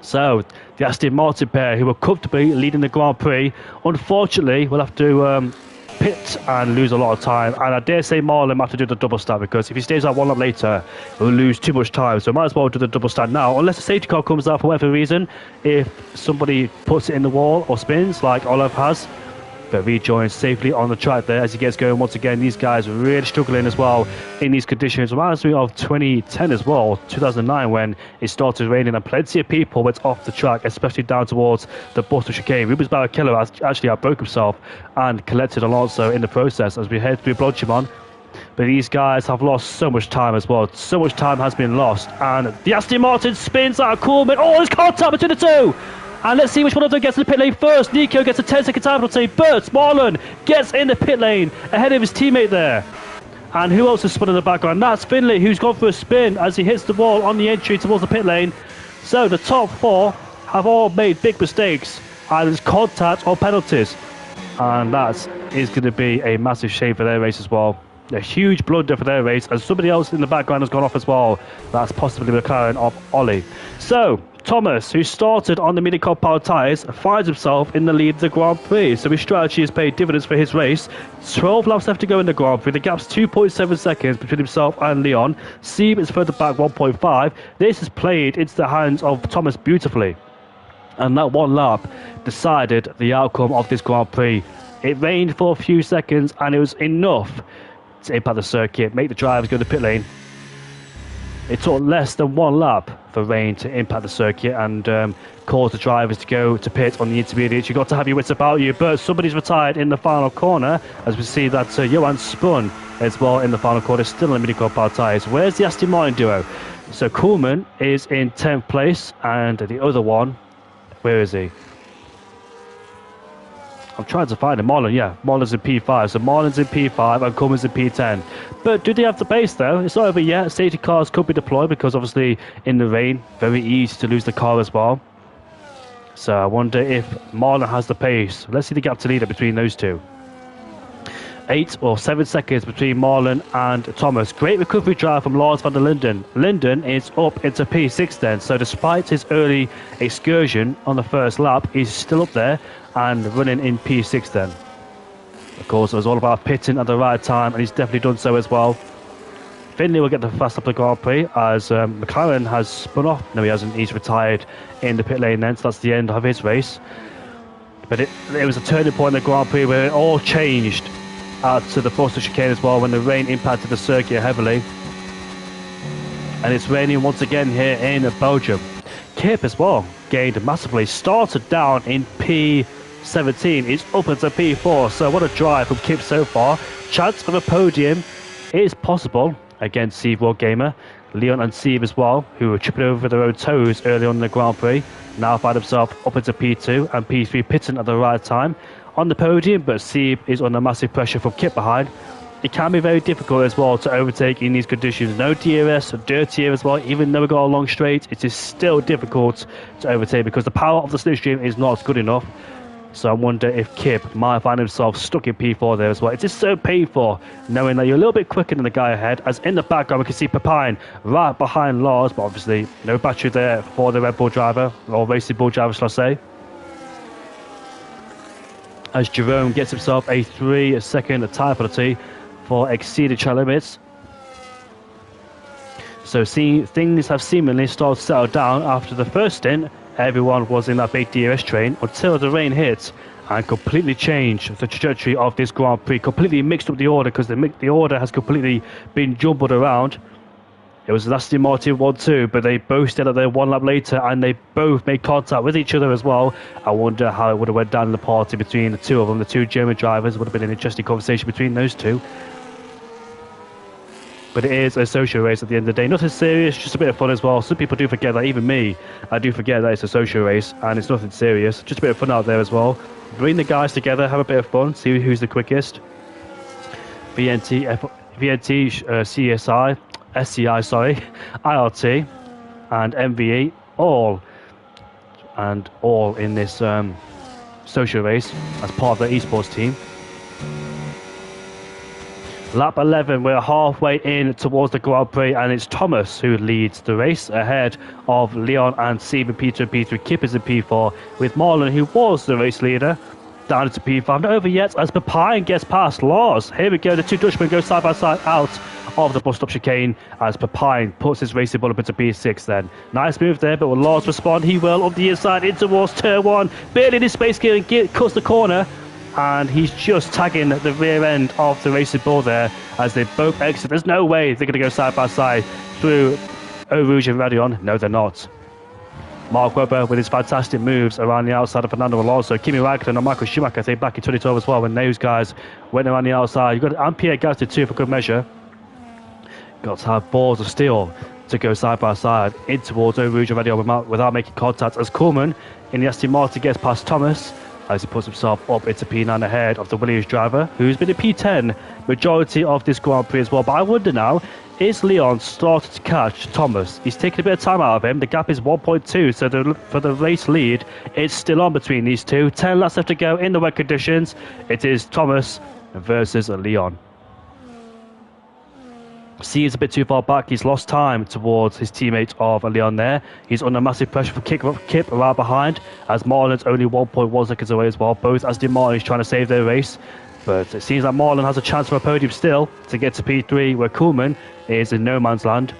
So the Aston Martin pair, who are comfortably leading the Grand Prix, unfortunately will have to pit and lose a lot of time. And I dare say Marlon might have to do the double stack, because if he stays out 1 lap later, he'll lose too much time. So might as well do the double stack now, unless the safety car comes out for whatever reason. If somebody puts it in the wall or spins like Olaf has, but rejoins safely on the track there as he gets going once again. These guys really struggling as well in these conditions. Reminds me of 2010 as well, 2009, when it started raining and plenty of people went off the track, especially down towards the Buster chicane. Rubens Barrichello actually outbroke himself and collected Alonso in the process as we head through Blanchimont. But these guys have lost so much time as well. So much time has been lost, and the Aston Martin spins out of Coleman. Oh, there's contact between the two! And let's see which one of them gets in the pit lane first. Nico gets a 10-second time penalty, but Marlon gets in the pit lane ahead of his teammate there. And who else has spun in the background? That's Finley, who's gone for a spin as he hits the wall on the entry towards the pit lane. So the top 4 have all made big mistakes, either it's contact or penalties. And that is going to be a massive shame for their race as well. A huge blunder for their race, and somebody else in the background has gone off as well. That's possibly McLaren of Ollie. So Thomas, who started on the mini-car powered tyres, finds himself in the lead of the Grand Prix. So his strategy has paid dividends for his race. 12 laps left to go in the Grand Prix. The gap's 2.7 seconds between himself and Leon. Sieb is further back 1.5. This is played into the hands of Thomas beautifully. And that 1 lap decided the outcome of this Grand Prix. It rained for a few seconds, and it was enough to impact the circuit, make the drivers go to the pit lane. It took less than 1 lap for rain to impact the circuit and cause the drivers to go to pit on the intermediates. You've got to have your wits about you, but somebody's retired in the final corner, as we see that Johan spun as well in the final corner, still in the mini-car powered tyres. Where's the Aston Martin duo? So Koolman is in 10th place, and the other one, where is he? I'm trying to find him. Marlon, yeah. Marlon's in P5. So Marlon's in P5 and Coleman's in P10. But do they have the pace, though? It's not over yet. Safety cars could be deployed because, obviously, in the rain, very easy to lose the car as well. So I wonder if Marlon has the pace. Let's see the gap to leader between those two. 8 or 7 seconds between Marlon and Thomas. Great recovery drive from Lars van der Linden. Linden is up into P6 then. So despite his early excursion on the first lap, he's still up there and running in P6 then. Of course, it was all about pitting at the right time, and he's definitely done so as well. Finley will get the fast lap of the Grand Prix as McLaren has spun off. No, he hasn't. He's retired in the pit lane then, so that's the end of his race. But it was a turning point in the Grand Prix where it all changed to the Foster chicane as well, when the rain impacted the circuit heavily. And it's raining once again here in Belgium. Kip as well gained massively, started down in P17, is up into P4. So what a drive from Kip so far. Chance of a podium is possible against Steve World Gamer, Leon and Steve as well, who were tripping over their own toes early on in the Grand Prix. now find himself up into P2 and P3 pitting at the right time on the podium, but Sieb is under massive pressure from Kip behind. It can be very difficult as well to overtake in these conditions. No DRS, dirty here as well. Even though we got a long straight, it is still difficult to overtake because the power of the slipstream is not good enough. So I wonder if Kip might find himself stuck in P4 there as well. It is so painful knowing that you're a little bit quicker than the guy ahead. As in the background we can see Pepine right behind Lars, but obviously no battery there for the Red Bull driver, or Racing Bull driver shall I say. As Jerome gets himself a 3-second tyre penalty for exceeded track limits. So things have seemingly started to settle down after the first stint. Everyone was in that big DRS train until the rain hit and completely changed the trajectory of this Grand Prix, completely mixed up the order because the order has completely been jumbled around. It was Aston Martin 1-2, but they both stayed up there one lap later and they both made contact with each other as well. I wonder how it would have went down in the party between the two of them, the two German drivers. It would have been an interesting conversation between those two. But it is a social race at the end of the day. Nothing serious, just a bit of fun as well. Some people do forget that, even me, I do forget that it's a social race and it's nothing serious. Just a bit of fun out there as well. Bring the guys together, have a bit of fun, see who's the quickest. VNT, CSI, SCI, sorry, IRT, and MVE, all in this social race as part of the esports team. Lap 11, we're halfway in towards the Grand Prix, and it's Thomas who leads the race ahead of Leon and Sieb in P2 and P3. Kip is in P4 with Marlon, who was the race leader, down into P5. Not over yet as Pepine gets past Lars. Here we go, the two Dutchmen go side by side out of the bus stop chicane as Pepine puts his racing ball up into P6 then. Nice move there, but will Lars respond? He will, up the inside in towards turn 1. Barely in his space gear and cuts the corner. And he's just tagging the rear end of the racing ball there as they both exit. There's no way they're going to go side by side through Eau Rouge and Radion. No, they're not. Mark Webber with his fantastic moves around the outside of Fernando Alonso, Kimi Raikkonen and Michael Schumacher, I think back in 2012 as well, when those guys went around the outside. You've got and Pierre Gasly too for good measure. Got to have balls of steel to go side by side in towards Eau Rouge and Radion without making contact as Coleman in the Aston Martin gets past Thomas, as he puts himself up into P9 ahead of the Williams driver, who's been in P10 majority of this Grand Prix as well. But I wonder now, is Leon starting to catch Thomas? He's taking a bit of time out of him. The gap is 1.2, so for the race lead, it's still on between these two. 10 laps left to go in the wet conditions. It is Thomas versus Leon. C is a bit too far back. He's lost time towards his teammate of Leon there. He's under massive pressure for Kip right behind, as Marlon's only 1.1 seconds away as well. Both Aston Martin is trying to save their race, but it seems like Marlon has a chance for a podium still to get to P3, where Koolman is in no man's land.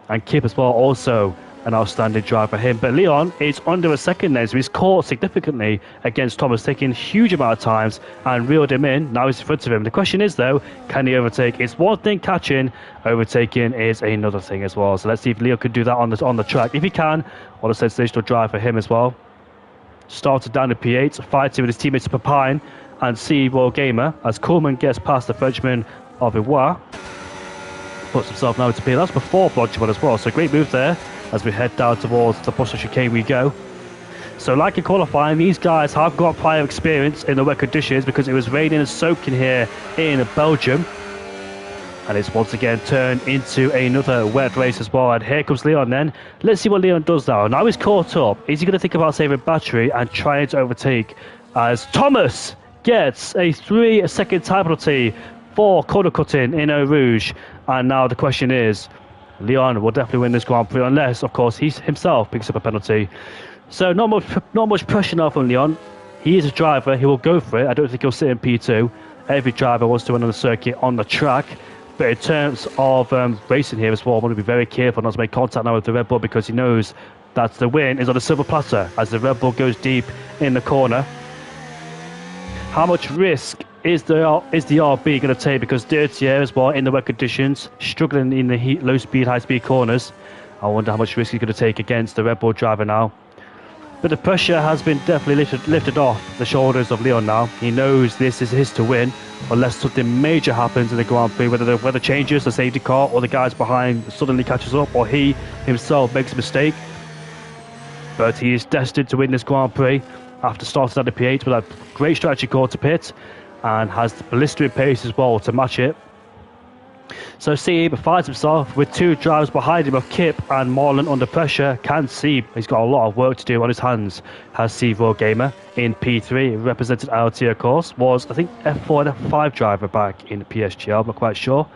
And Kip as well, also an outstanding drive for him. But Leon is under a second then, so he's caught significantly against Thomas, taking a huge amount of times and reeled him in. Now he's in front of him. The question is, though, can he overtake? It's one thing catching, overtaking is another thing as well. So let's see if Leon can do that on the track. If he can, what a sensational drive for him as well. Started down to P8, fighting with his teammates Pepine and C Royal Gamer, as Coleman gets past the Frenchman of Ivoire. Puts himself now into P. That's before Blanchimont as well, so great move there. As we head down towards the Bus chicane we go. So like in qualifying, these guys have got prior experience in the wet conditions because it was raining and soaking here in Belgium. And it's once again turned into another wet race as well. And here comes Leon then. Let's see what Leon does now. Now he's caught up. Is he going to think about saving battery and trying to overtake? As Thomas gets a 3-second time penalty for corner cutting in Eau Rouge. And now the question is, Leon will definitely win this Grand Prix unless, of course, he himself picks up a penalty. So not much pressure now from Leon. He is a driver. He will go for it. I don't think he'll sit in P2. Every driver wants to win on the circuit on the track. But in terms of racing here as well, I want to be very careful not to make contact now with the Red Bull because he knows that the win is on a silver platter as the Red Bull goes deep in the corner. How much risk is the RB going to take? Because dirty air as well in the wet conditions, struggling in the heat, low speed, high speed corners. I wonder how much risk he's going to take against the Red Bull driver now. But the pressure has been definitely lifted off the shoulders of Leon now. He knows this is his to win, unless something major happens in the Grand Prix, whether the weather changes, the safety car, or the guys behind suddenly catches up, or he himself makes a mistake. but he is destined to win this Grand Prix after starting at the P8 with a great strategy call to pit and has the blistering pace as well to match it. So Sieb finds himself with 2 drivers behind him of Kip and Marlon under pressure. Can Sieb? He's got a lot of work to do on his hands. Has Sieb Royal Gamer in P3, represented LT of course, was I think F4 and F5 driver back in PSGL, I'm not quite sure.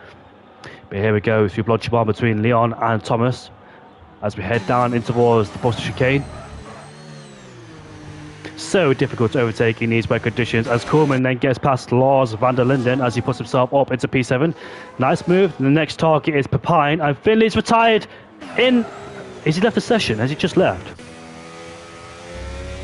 But here we go through Blodgepon between Leon and Thomas as we head down in towards the Boston chicane. So difficult to overtake in these wet conditions as Koolman then gets past Lars van der Linden as he puts himself up into P7. Nice move. The next target is Pepijn and Finley's retired in... Is he left the session? Has he just left?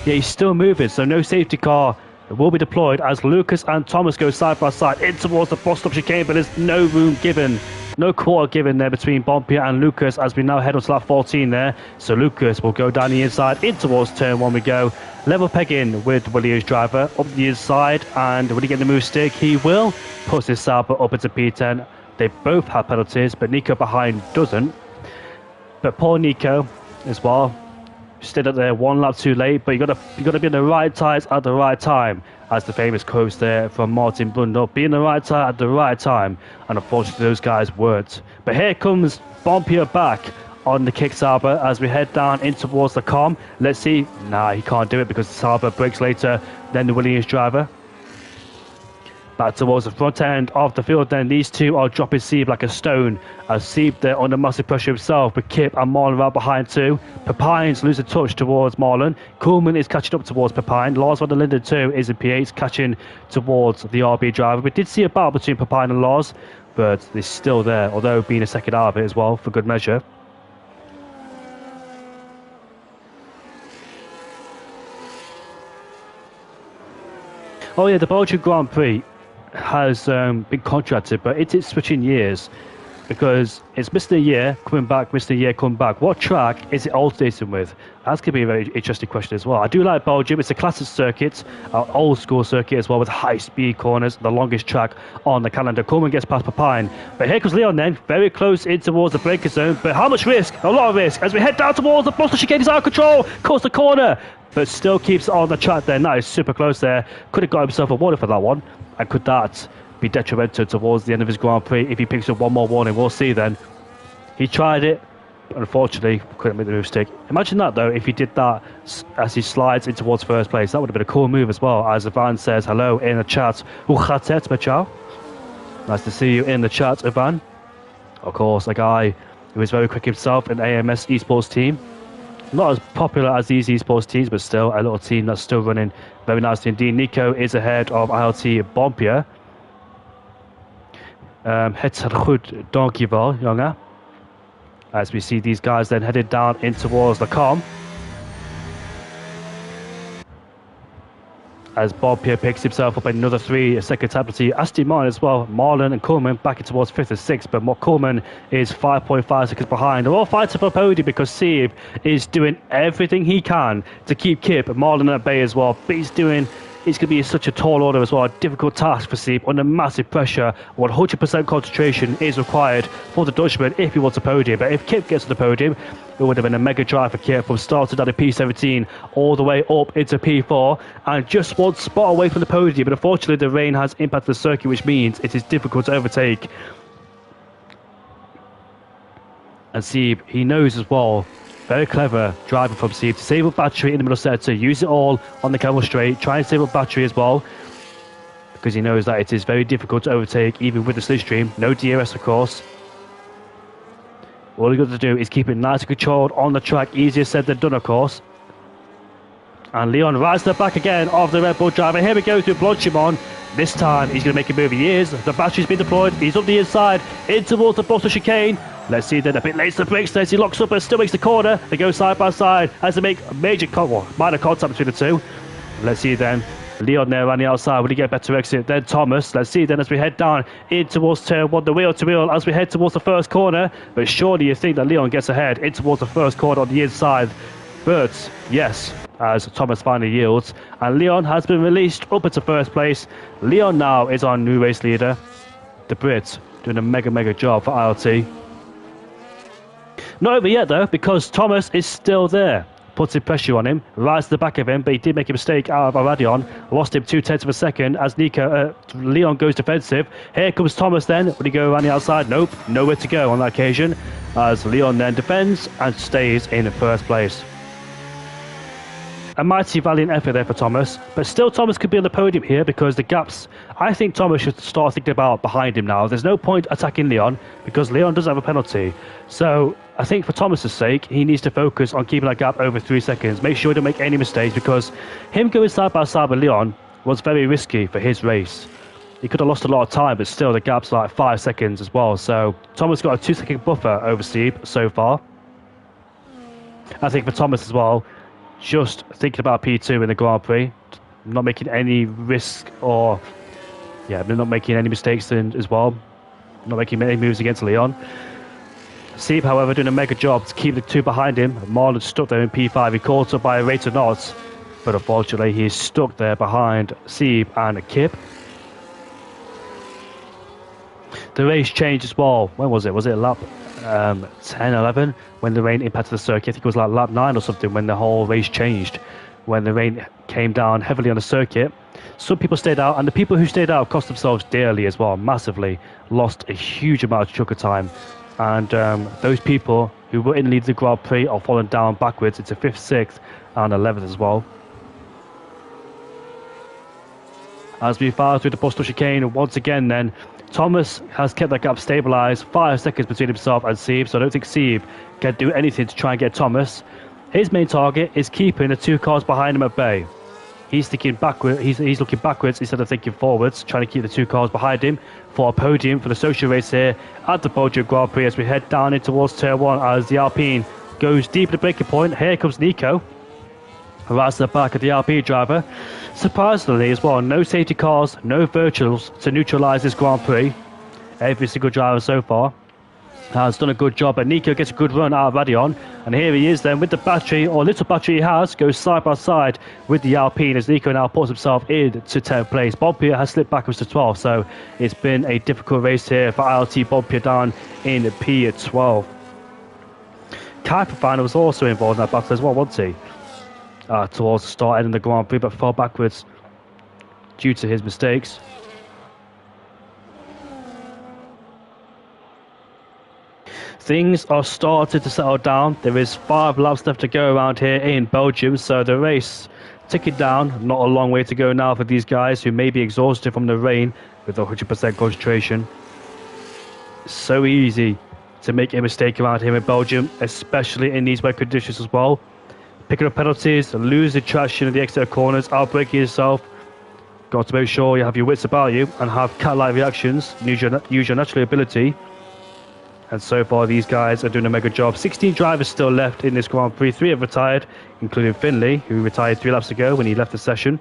Yeah, he's still moving, so no safety car will be deployed as Lucas and Thomas go side by side in towards the Boston chicane, but there's no room given. No quarter given there between Bompier and Lucas as we now head on to lap 14 there. So Lucas will go down the inside in towards turn 1 we go. Level pegging with Williams driver up the inside, and will he get the move stick? He will. Puts his Sauber up into P10. They both have penalties, but Nico behind doesn't. But poor Nico as well. Stayed up there 1 lap too late, but you gotta be in the right tyres at the right time, as the famous quotes there from Martin Brundle. Be in the right tyre at the right time, and unfortunately those guys weren't. But here comes Bompier back on the kick Sauber as we head down in towards the com. Let's see. Nah, he can't do it because the Sauber breaks later than the Williams driver. Back towards the front end of the field then. These two are dropping Sieb like a stone as Sieb there under massive pressure himself, but Kip and Marlon right behind too. Pepijn's losing touch towards Marlon. Koolman is catching up towards Pepijn. Lars van der Linden too is in P8 catching towards the RB driver. We did see a battle between Pepijn and Lars, but they're still there, although being a second out of it as well for good measure. Oh yeah, the Belgian Grand Prix has been contracted, but it is switching years because it's missed a year, coming back, missed a year, coming back. What track is it alternating with? That's going to be a very interesting question as well. I do like Belgium. It's a classic circuit, an old school circuit as well, with high speed corners, the longest track on the calendar. Koolman gets past Pepijn, but here comes Leon then, very close in towards the braking zone, but how much risk? A lot of risk as we head down towards the Boston chicane. He's out of control, cuts the corner, but still keeps it on the track there. That is super close there. Could have got himself a warning for that one. And could that be detrimental towards the end of his Grand Prix if he picks up one more warning? We'll see then. He tried it, but unfortunately couldn't make the move stick. Imagine that though, if he did that as he slides in towards first place. That would have been a cool move as well, as Ivan says hello in the chat. Nice to see you in the chat, Ivan. Of course, a guy who is very quick himself in AMS esports team. Not as popular as these esports teams, but still a little team that's still running very nicely indeed. Nico is ahead of ILT Bompier. Het gaat goed, dankjewel, jongen. As we see these guys then headed down in towards the com. As Bompier picks himself up another 3-second penalty. Aston Martin as well. Marlon and Koolman back in towards 5th and 6th, but Koolman is 5.5 seconds behind. They're all fighting for a podium because Sieb is doing everything he can to keep Kip and Marlon at bay as well. But it's going to be such a tall order as well, a difficult task for Sieb under massive pressure. 100% concentration is required for the Dutchman if he wants a podium. But if Kip gets to the podium, it would have been a mega drive for Kip from starting at a P17 all the way up into P4 and just one spot away from the podium. But unfortunately, the rain has impacted the circuit, which means it is difficult to overtake. And Sieb, he knows as well. Very clever driving from Sieb to save up battery in the middle sector, use it all on the camel straight, try and save up battery as well, because he knows that it is very difficult to overtake even with the slipstream. No DRS of course. All you got to do is keep it nice and controlled on the track, easier said than done of course. And Leon rides the back again of the Red Bull driver. Here we go through Blodgepon. This time he's going to make a move. He is. The battery's been deployed. He's up the inside in towards the Boston chicane. Let's see then, a bit late to the brakes there. He locks up and still makes the corner. They go side by side as they make minor contact between the two. Let's see then, Leon there on the outside. Will he get a better exit? Then Thomas. Let's see then as we head down in towards turn 1, the wheel to wheel as we head towards the first corner. But surely you think that Leon gets ahead in towards the first corner on the inside. But yes, as Thomas finally yields. And Leon has been released up into first place. Leon now is our new race leader. The Brit doing a mega job for ILT. Not over yet though, because Thomas is still there. puts in pressure on him, right to the back of him, but he did make a mistake out of Aradion, lost him 0.2 of a second as Leon goes defensive. Here comes Thomas then, would he go around the outside? Nope, nowhere to go on that occasion, as Leon then defends and stays in first place. A mighty valiant effort there for Thomas, but still Thomas could be on the podium here because the gaps, I think Thomas should start thinking about behind him now. There's no point attacking Leon because Leon doesn't have a penalty. So I think for Thomas's sake, he needs to focus on keeping that gap over 3 seconds. Make sure he don't make any mistakes because him going side by side with Leon was very risky for his race. He could have lost a lot of time, but still the gap's like 5 seconds as well. So Thomas got a 2-second buffer over Sieb so far. I think for Thomas as well, just thinking about P2 in the Grand Prix, not making any risk or not making any mistakes as well, not making any moves against Leon. Sieb, however, doing a mega job to keep the two behind him. Marlon stuck there in P5. He caught up by a rate of knots, but unfortunately he's stuck there behind Sieb and Kip. The race changed as well. When was it? Was it lap 10, 11? When the rain impacted the circuit? I think it was like lap 9 or something when the whole race changed. When the rain came down heavily on the circuit. Some people stayed out, and the people who stayed out cost themselves dearly as well, massively. Lost a huge amount of chunk of time. And those people who were in the lead of the Grand Prix are falling down backwards into 5th, 6th and 11th as well. As we fire through the Bristol chicane, once again then, Thomas has kept that gap stabilised, 5 seconds between himself and Sieb, so I don't think Sieb can do anything to try and get Thomas. His main target is keeping the 2 cars behind him at bay. He's thinking backward. He's looking backwards instead of thinking forwards, trying to keep the 2 cars behind him for a podium for the social race here at the Belgium Grand Prix as we head down in towards Turn 1 as the Alpine goes deep at the breaking point. Here comes Nico, right to the back of the Alpine driver. Surprisingly as well, no safety cars, no virtuals to neutralise this Grand Prix. Every single driver so far has done a good job, but Nico gets a good run out of Radion, and here he is then with the battery, or little battery he has, goes side by side with the Alpine as Nico now puts himself into 10th place. Bompier has slipped backwards to 12th, so it's been a difficult race here for ILT Bompier down in P12. Kuiper was also involved in that battle as well, wasn't he? Towards the start end of the Grand Prix, but fell backwards due to his mistakes. Things are starting to settle down. There is 5 laps left to go around here in Belgium, so the race ticking down. Not a long way to go now for these guys who may be exhausted from the rain with 100% concentration. So easy to make a mistake around here in Belgium, especially in these wet conditions as well. Picking up penalties, losing traction in the exit corners, outbraking yourself. Got to make sure you have your wits about you and have cat-like reactions. Use your natural ability. And so far, these guys are doing a mega job. 16 drivers still left in this Grand Prix. 3 have retired, including Finley, who retired 3 laps ago when he left the session.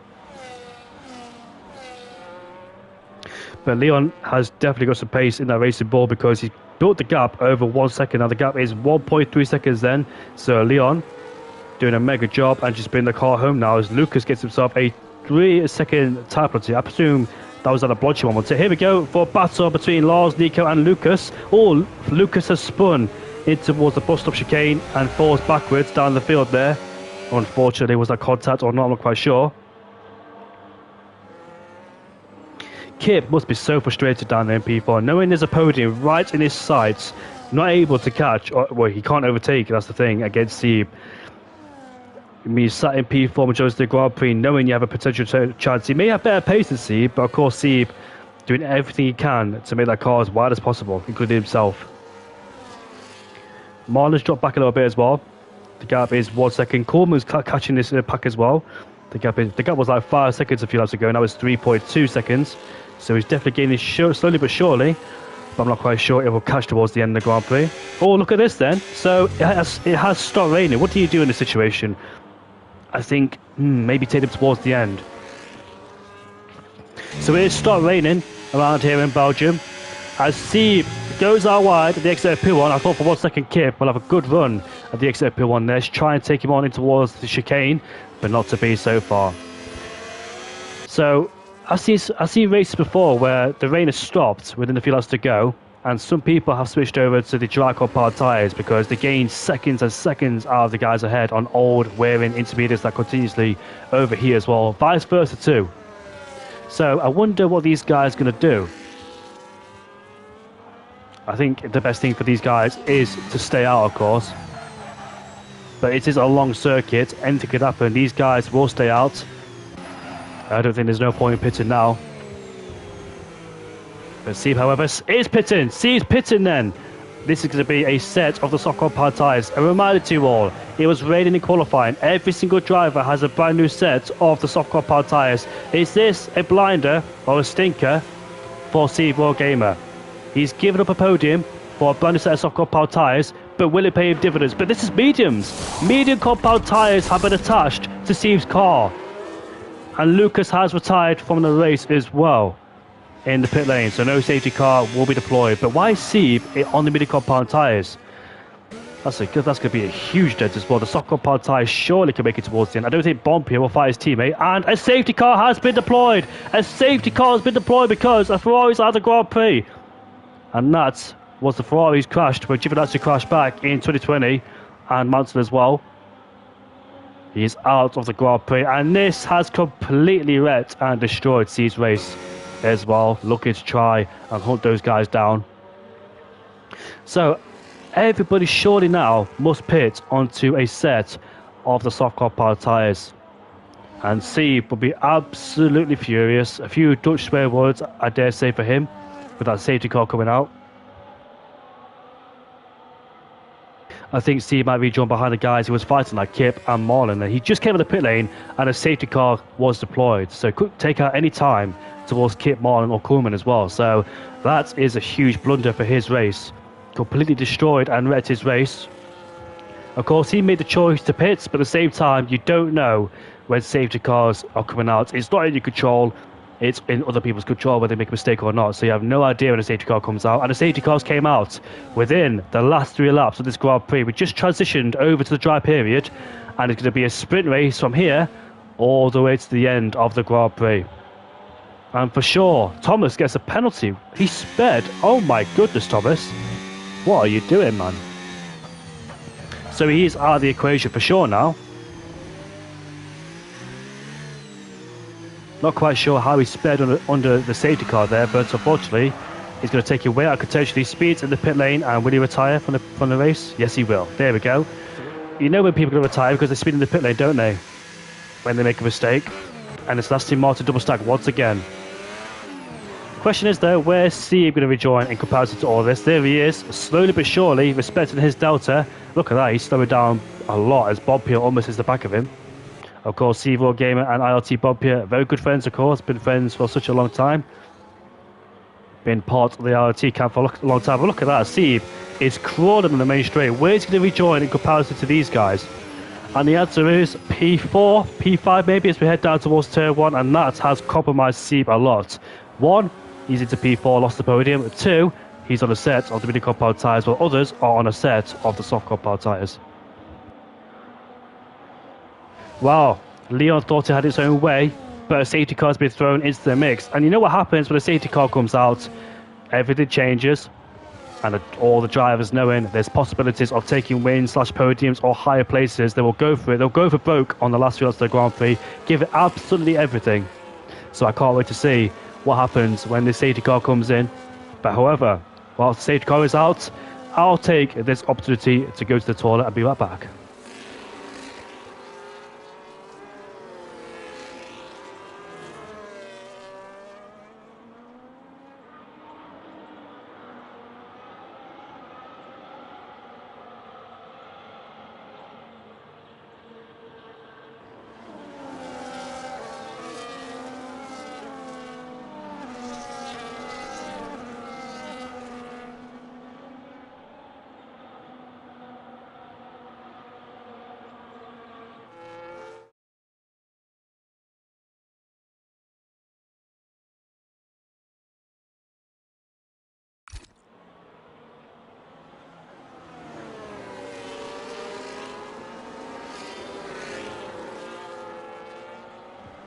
But Leon has definitely got some pace in that racing ball because he built the gap over 1 second. Now the gap is 1.3 seconds then. So Leon doing a mega job and just bringing the car home now as Lucas gets himself a 3-second time penalty. I presume that was at a blotchy one. So here we go for a battle between Lars, Nico and Lucas. Oh, Lucas has spun in towards the bus stop chicane and falls backwards down the field there. Unfortunately, was that contact or not? I'm not quite sure. Kip must be so frustrated down there in P4, knowing there's a podium right in his sights, not able to catch, or, well, he can't overtake, that's the thing, against Sieb. I mean, sat in P4 majority of the Grand Prix, knowing you have a potential chance. He may have better pace than Sieb, but of course Sieb doing everything he can to make that car as wide as possible, including himself. Marlon's dropped back a little bit as well. The gap is 1 second. Coleman's catching this in the pack as well. The gap was like 5 seconds a few laps ago, and that was 3.2 seconds. So he's definitely gaining slowly but surely. But I'm not quite sure it will catch towards the end of the Grand Prix. Oh, look at this then. So it has stopped raining. What do you do in this situation? I think maybe take them towards the end. So it is stopped raining around here in Belgium. As Sieb goes out wide at the exit of P1, I thought for 1 second Kip will have a good run at the exit of P1 there. Try and take him on in towards the chicane, but not to be so far. So I've seen races before where the rain has stopped within a few laps to go, And some people have switched over to the dry compound tyres because they gain seconds and seconds out of the guys ahead on old wearing intermediates that continuously overheat as well. Vice versa too. So I wonder what these guys are going to do. I think the best thing for these guys is to stay out, of course. But it is a long circuit. Anything could happen. These guys will stay out. I don't think there's no point in pitting now. But Steve, however, is pitting. Steve's pitting then. This is going to be a set of the soft compound tyres. A reminder to you all, it was raining in qualifying. Every single driver has a brand new set of the soft compound tyres. Is this a blinder or a stinker for Steve Gamer? He's given up a podium for a brand new set of soft compound tyres, but will it pay him dividends? But this is mediums. Medium compound tyres have been attached to Steve's car. And Lucas has retired from the race as well in the pit lane, so no safety car will be deployed. But why Steve on the medium compound tyres? That's going to be a huge dent as well. The soft compound tyres surely can make it towards the end. I don't think Bompier will fight his teammate. And a safety car has been deployed. A safety car has been deployed because a Ferrari's out of the Grand Prix. And that was the Ferrari's crashed when Giovinazzi crashed back in 2020 and Mansell as well. He is out of the Grand Prix, and this has completely wrecked and destroyed Steve's race as well, looking to try and hunt those guys down. So everybody surely now must pit onto a set of the soft compound tyres. And Steve will be absolutely furious. A few Dutch swear words, I dare say, for him, with that safety car coming out. I think Steve might be joined behind the guys who was fighting like Kip and Marlon. And he just came in the pit lane and a safety car was deployed. So could take out any time towards Kip, Marlon or Koolman as well. So that is a huge blunder for his race. Completely destroyed and wrecked his race. Of course, he made the choice to pit, but at the same time, you don't know when safety cars are coming out. It's not in your control. It's in other people's control whether they make a mistake or not. So you have no idea when a safety car comes out. And the safety cars came out within the last 3 laps of this Grand Prix. We just transitioned over to the dry period. And it's going to be a sprint race from here all the way to the end of the Grand Prix. And for sure, Thomas gets a penalty. He sped. Oh my goodness, Thomas. What are you doing, man? So he is out of the equation for sure now. Not quite sure how he sped under the safety car there, but unfortunately, he's going to take away out potentially speeds in the pit lane. And will he retire from the race? Yes, he will. There we go. You know when people are going to retire because they speed in the pit lane, don't they? When they make a mistake. And it's Aston Martin double stack once again. Question is though, where's Steve going to rejoin in comparison to all this? There he is, slowly but surely, respecting his delta. Look at that, he's slowing down a lot as Bob Peel almost is the back of him. Of course, Steve Gamer and ILT Bob Pierre, very good friends, of course, been friends for such a long time. Been part of the ILT camp for a long time. But look at that, Steve is crawling on the main straight. Where's he going to rejoin in comparison to these guys? And the answer is P4, P5 maybe as we head down towards Turn 1, and that has compromised Steve a lot. 1, he's into P4, lost the podium. 2, he's on a set of the mini compound tyres, while others are on a set of the soft compound tyres. Wow, Leon thought it had its own way, but a safety car has been thrown into the mix. And you know what happens when a safety car comes out? Everything changes, and all the drivers knowing there's possibilities of taking wins / podiums or higher places, they will go for it. They'll go for broke on the last few laps of the Grand Prix, give it absolutely everything. So I can't wait to see what happens when the safety car comes in. But however, while the safety car is out, I'll take this opportunity to go to the toilet and be right back.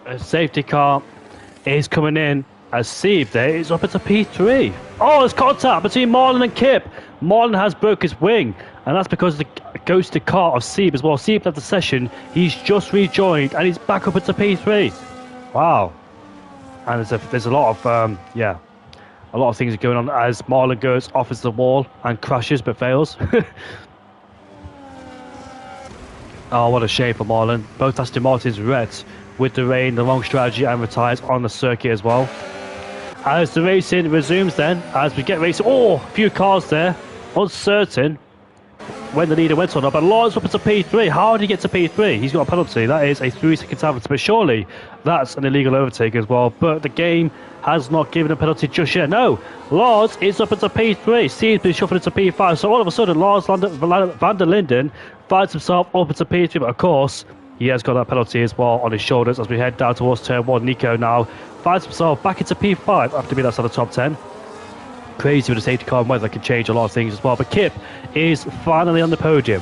A safety car is coming in As Sieb there is up into P3. Oh, there's contact between Marlon and Kip. Marlon has broke his wing, and that's because of the ghosted car of Sieb as well. Sieb left the session. He's just rejoined, and he's back up into P3. Wow. And there's a lot of a lot of things going on as Marlon goes off as the wall and crashes but fails. Oh, what a shame for Marlon. Both Aston Martins wrecked with the rain, the wrong strategy, and retires on the circuit as well. As the racing resumes then, as we get racing, oh, a few cars there, uncertain when the leader went on up, but Lars up into P3. How did he get to P3? He's got a penalty. That is a 3-second time, but surely that's an illegal overtake as well. But the game has not given a penalty just yet. No, Lars is up into P3. Seems to be shuffled into P5. So all of a sudden, Lars van der Linden finds himself up into P3. But of course, he has got that penalty as well on his shoulders as we head down towards turn 1. Nico now finds himself back into P5 after being outside the top 10. Crazy with the safety car and weather can change a lot of things as well. But Kip is finally on the podium.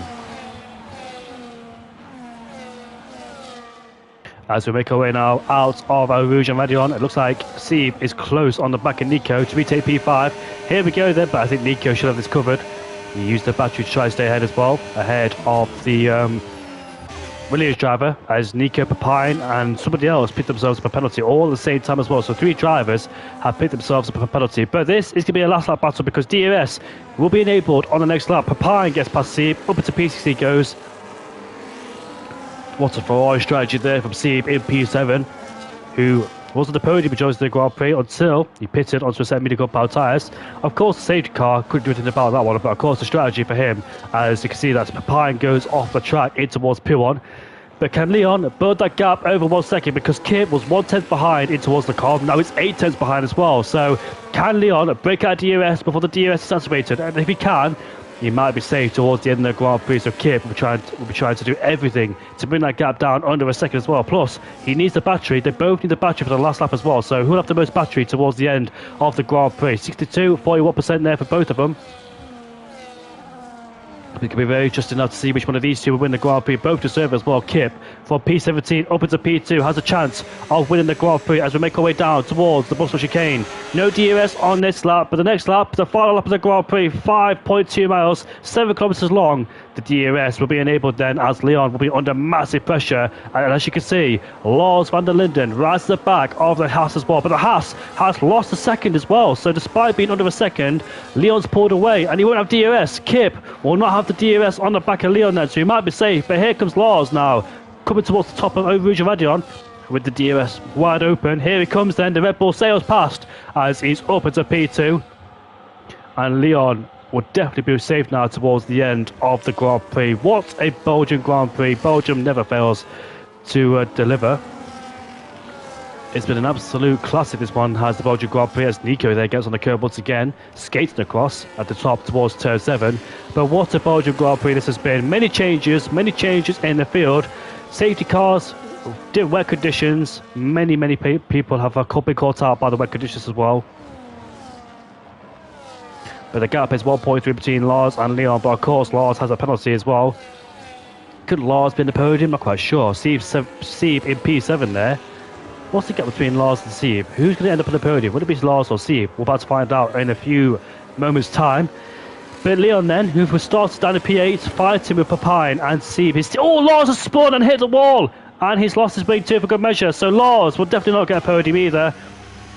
As we make our way now out of our Rouge and Radion, it looks like Sieb is close on the back of Nico to retake P5. Here we go then, but I think Nico should have this covered. He used the battery to try and stay ahead as well, ahead of the Williams driver, as Nico, Papine and somebody else picked themselves up a penalty all at the same time as well. So 3 drivers have picked themselves up a penalty. But this is going to be a last lap battle because DRS will be enabled on the next lap. Papine gets past Sieb, up into P6 he goes. What a Ferrari strategy there from Sieb in P7, who was on the podium majority of the Grand Prix until he pitted onto a set of medium power tyres. Of course, the safety car couldn't do anything about that one, but of course the strategy for him, as you can see, that Papine goes off the track in towards P1. But can Leon build that gap over 1 second because Kip was 1/10 behind in towards the car. Now it's 8/10 behind as well. So can Leon break out DRS before the DRS is activated? And if he can, he might be safe towards the end of the Grand Prix. So Kip will be trying to do everything to bring that gap down under a second as well. Plus, he needs the battery. They both need the battery for the last lap as well. So who'll have the most battery towards the end of the Grand Prix? 62, 41% there for both of them. It could be very interesting now to see which one of these two will win the Grand Prix. Both deserve as well. Kip from P17 up into P2 has a chance of winning the Grand Prix as we make our way down towards the Bristol chicane. No DRS on this lap, but the next lap, the final lap of the Grand Prix, 5.2 miles, 7 kilometers long. The DRS will be enabled then as Leon will be under massive pressure. And as you can see, Lars van der Linden rides to the back of the Haas as well. But the Haas has lost a second as well. So despite being under a second, Leon's pulled away and he won't have DRS. Kip will not have the DRS on the back of Leon then, so he might be safe. But here comes Lars now, coming towards the top of Rouge and Radion with the DRS wide open. Here he comes then, the Red Bull sails past as he's up into P2. And Leon will definitely be safe now towards the end of the Grand Prix. What a Belgian Grand Prix. Belgium never fails to deliver. It's been an absolute classic, this one has the Belgian Grand Prix, as Nico there gets on the curb once again, skating across at the top towards turn 7. But what a Belgian Grand Prix this has been. Many changes in the field. Safety cars, wet conditions. Many people have been caught out by the wet conditions as well. But the gap is 1.3 between Lars and Leon, but of course Lars has a penalty as well. Could Lars be in the podium? Not quite sure. Sieb in P7 there. What's the gap between Lars and Sieb? Who's going to end up on the podium? Would it be Lars or Sieb? We're about to find out in a few moments' time. But Leon then, who started down in P8, fighting with Papine and Sieb. Oh, Lars has spun and hit the wall! And he's lost his way too for good measure. So Lars will definitely not get a podium either.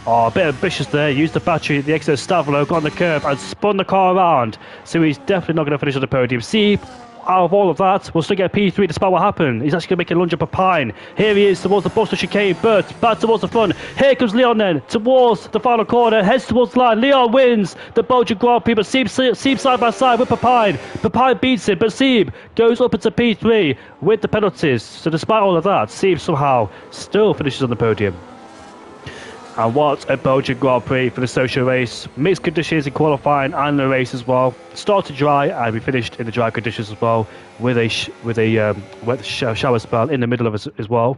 Oh, a bit ambitious there. Used the battery at the exit of Stavolo, got on the curb and spun the car around. So he's definitely not going to finish on the podium. Sieb, out of all of that, will still get a P3 despite what happened. He's actually going to make a lunge up a Pine. Here he is towards the Bristol chicane, but back towards the front. Here comes Leon then, towards the final corner, heads towards the line. Leon wins the Belgian Grand Prix, but Sieb side by side with Papine. Papine beats him, but Sieb goes up into P3 with the penalties. So despite all of that, Sieb somehow still finishes on the podium. And what a Belgian Grand Prix for the social race. Mixed conditions in qualifying and the race as well. Started dry and we finished in the dry conditions as well, with a wet shower spell in the middle of it as well.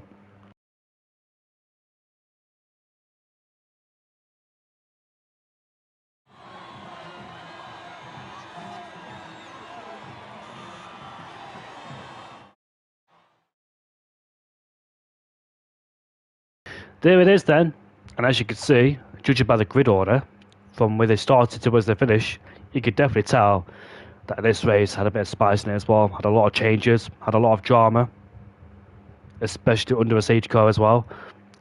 There it is then. And as you can see, judging by the grid order, from where they started to where they finished, you could definitely tell that this race had a bit of spice in it as well. Had a lot of changes, had a lot of drama, especially under a safety car as well.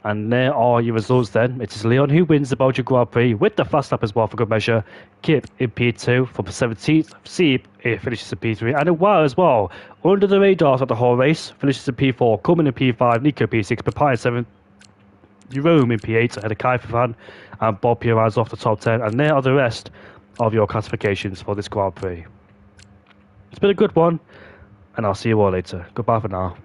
And there are your results then. It is Leon who wins the Belgian Grand Prix with the fast lap as well for good measure. Kip in P2 from 17th. Sieb finishes in P3. And Wow as well. Under the radar of the whole race. Finishes in P4. Coming in P5. Nico P6. Papaya 7. Jerome in P8 ahead of Kai Fan. And Bob Pierre off the top 10. And there are the rest of your classifications for this Grand Prix. It's been a good one. And I'll see you all later. Goodbye for now.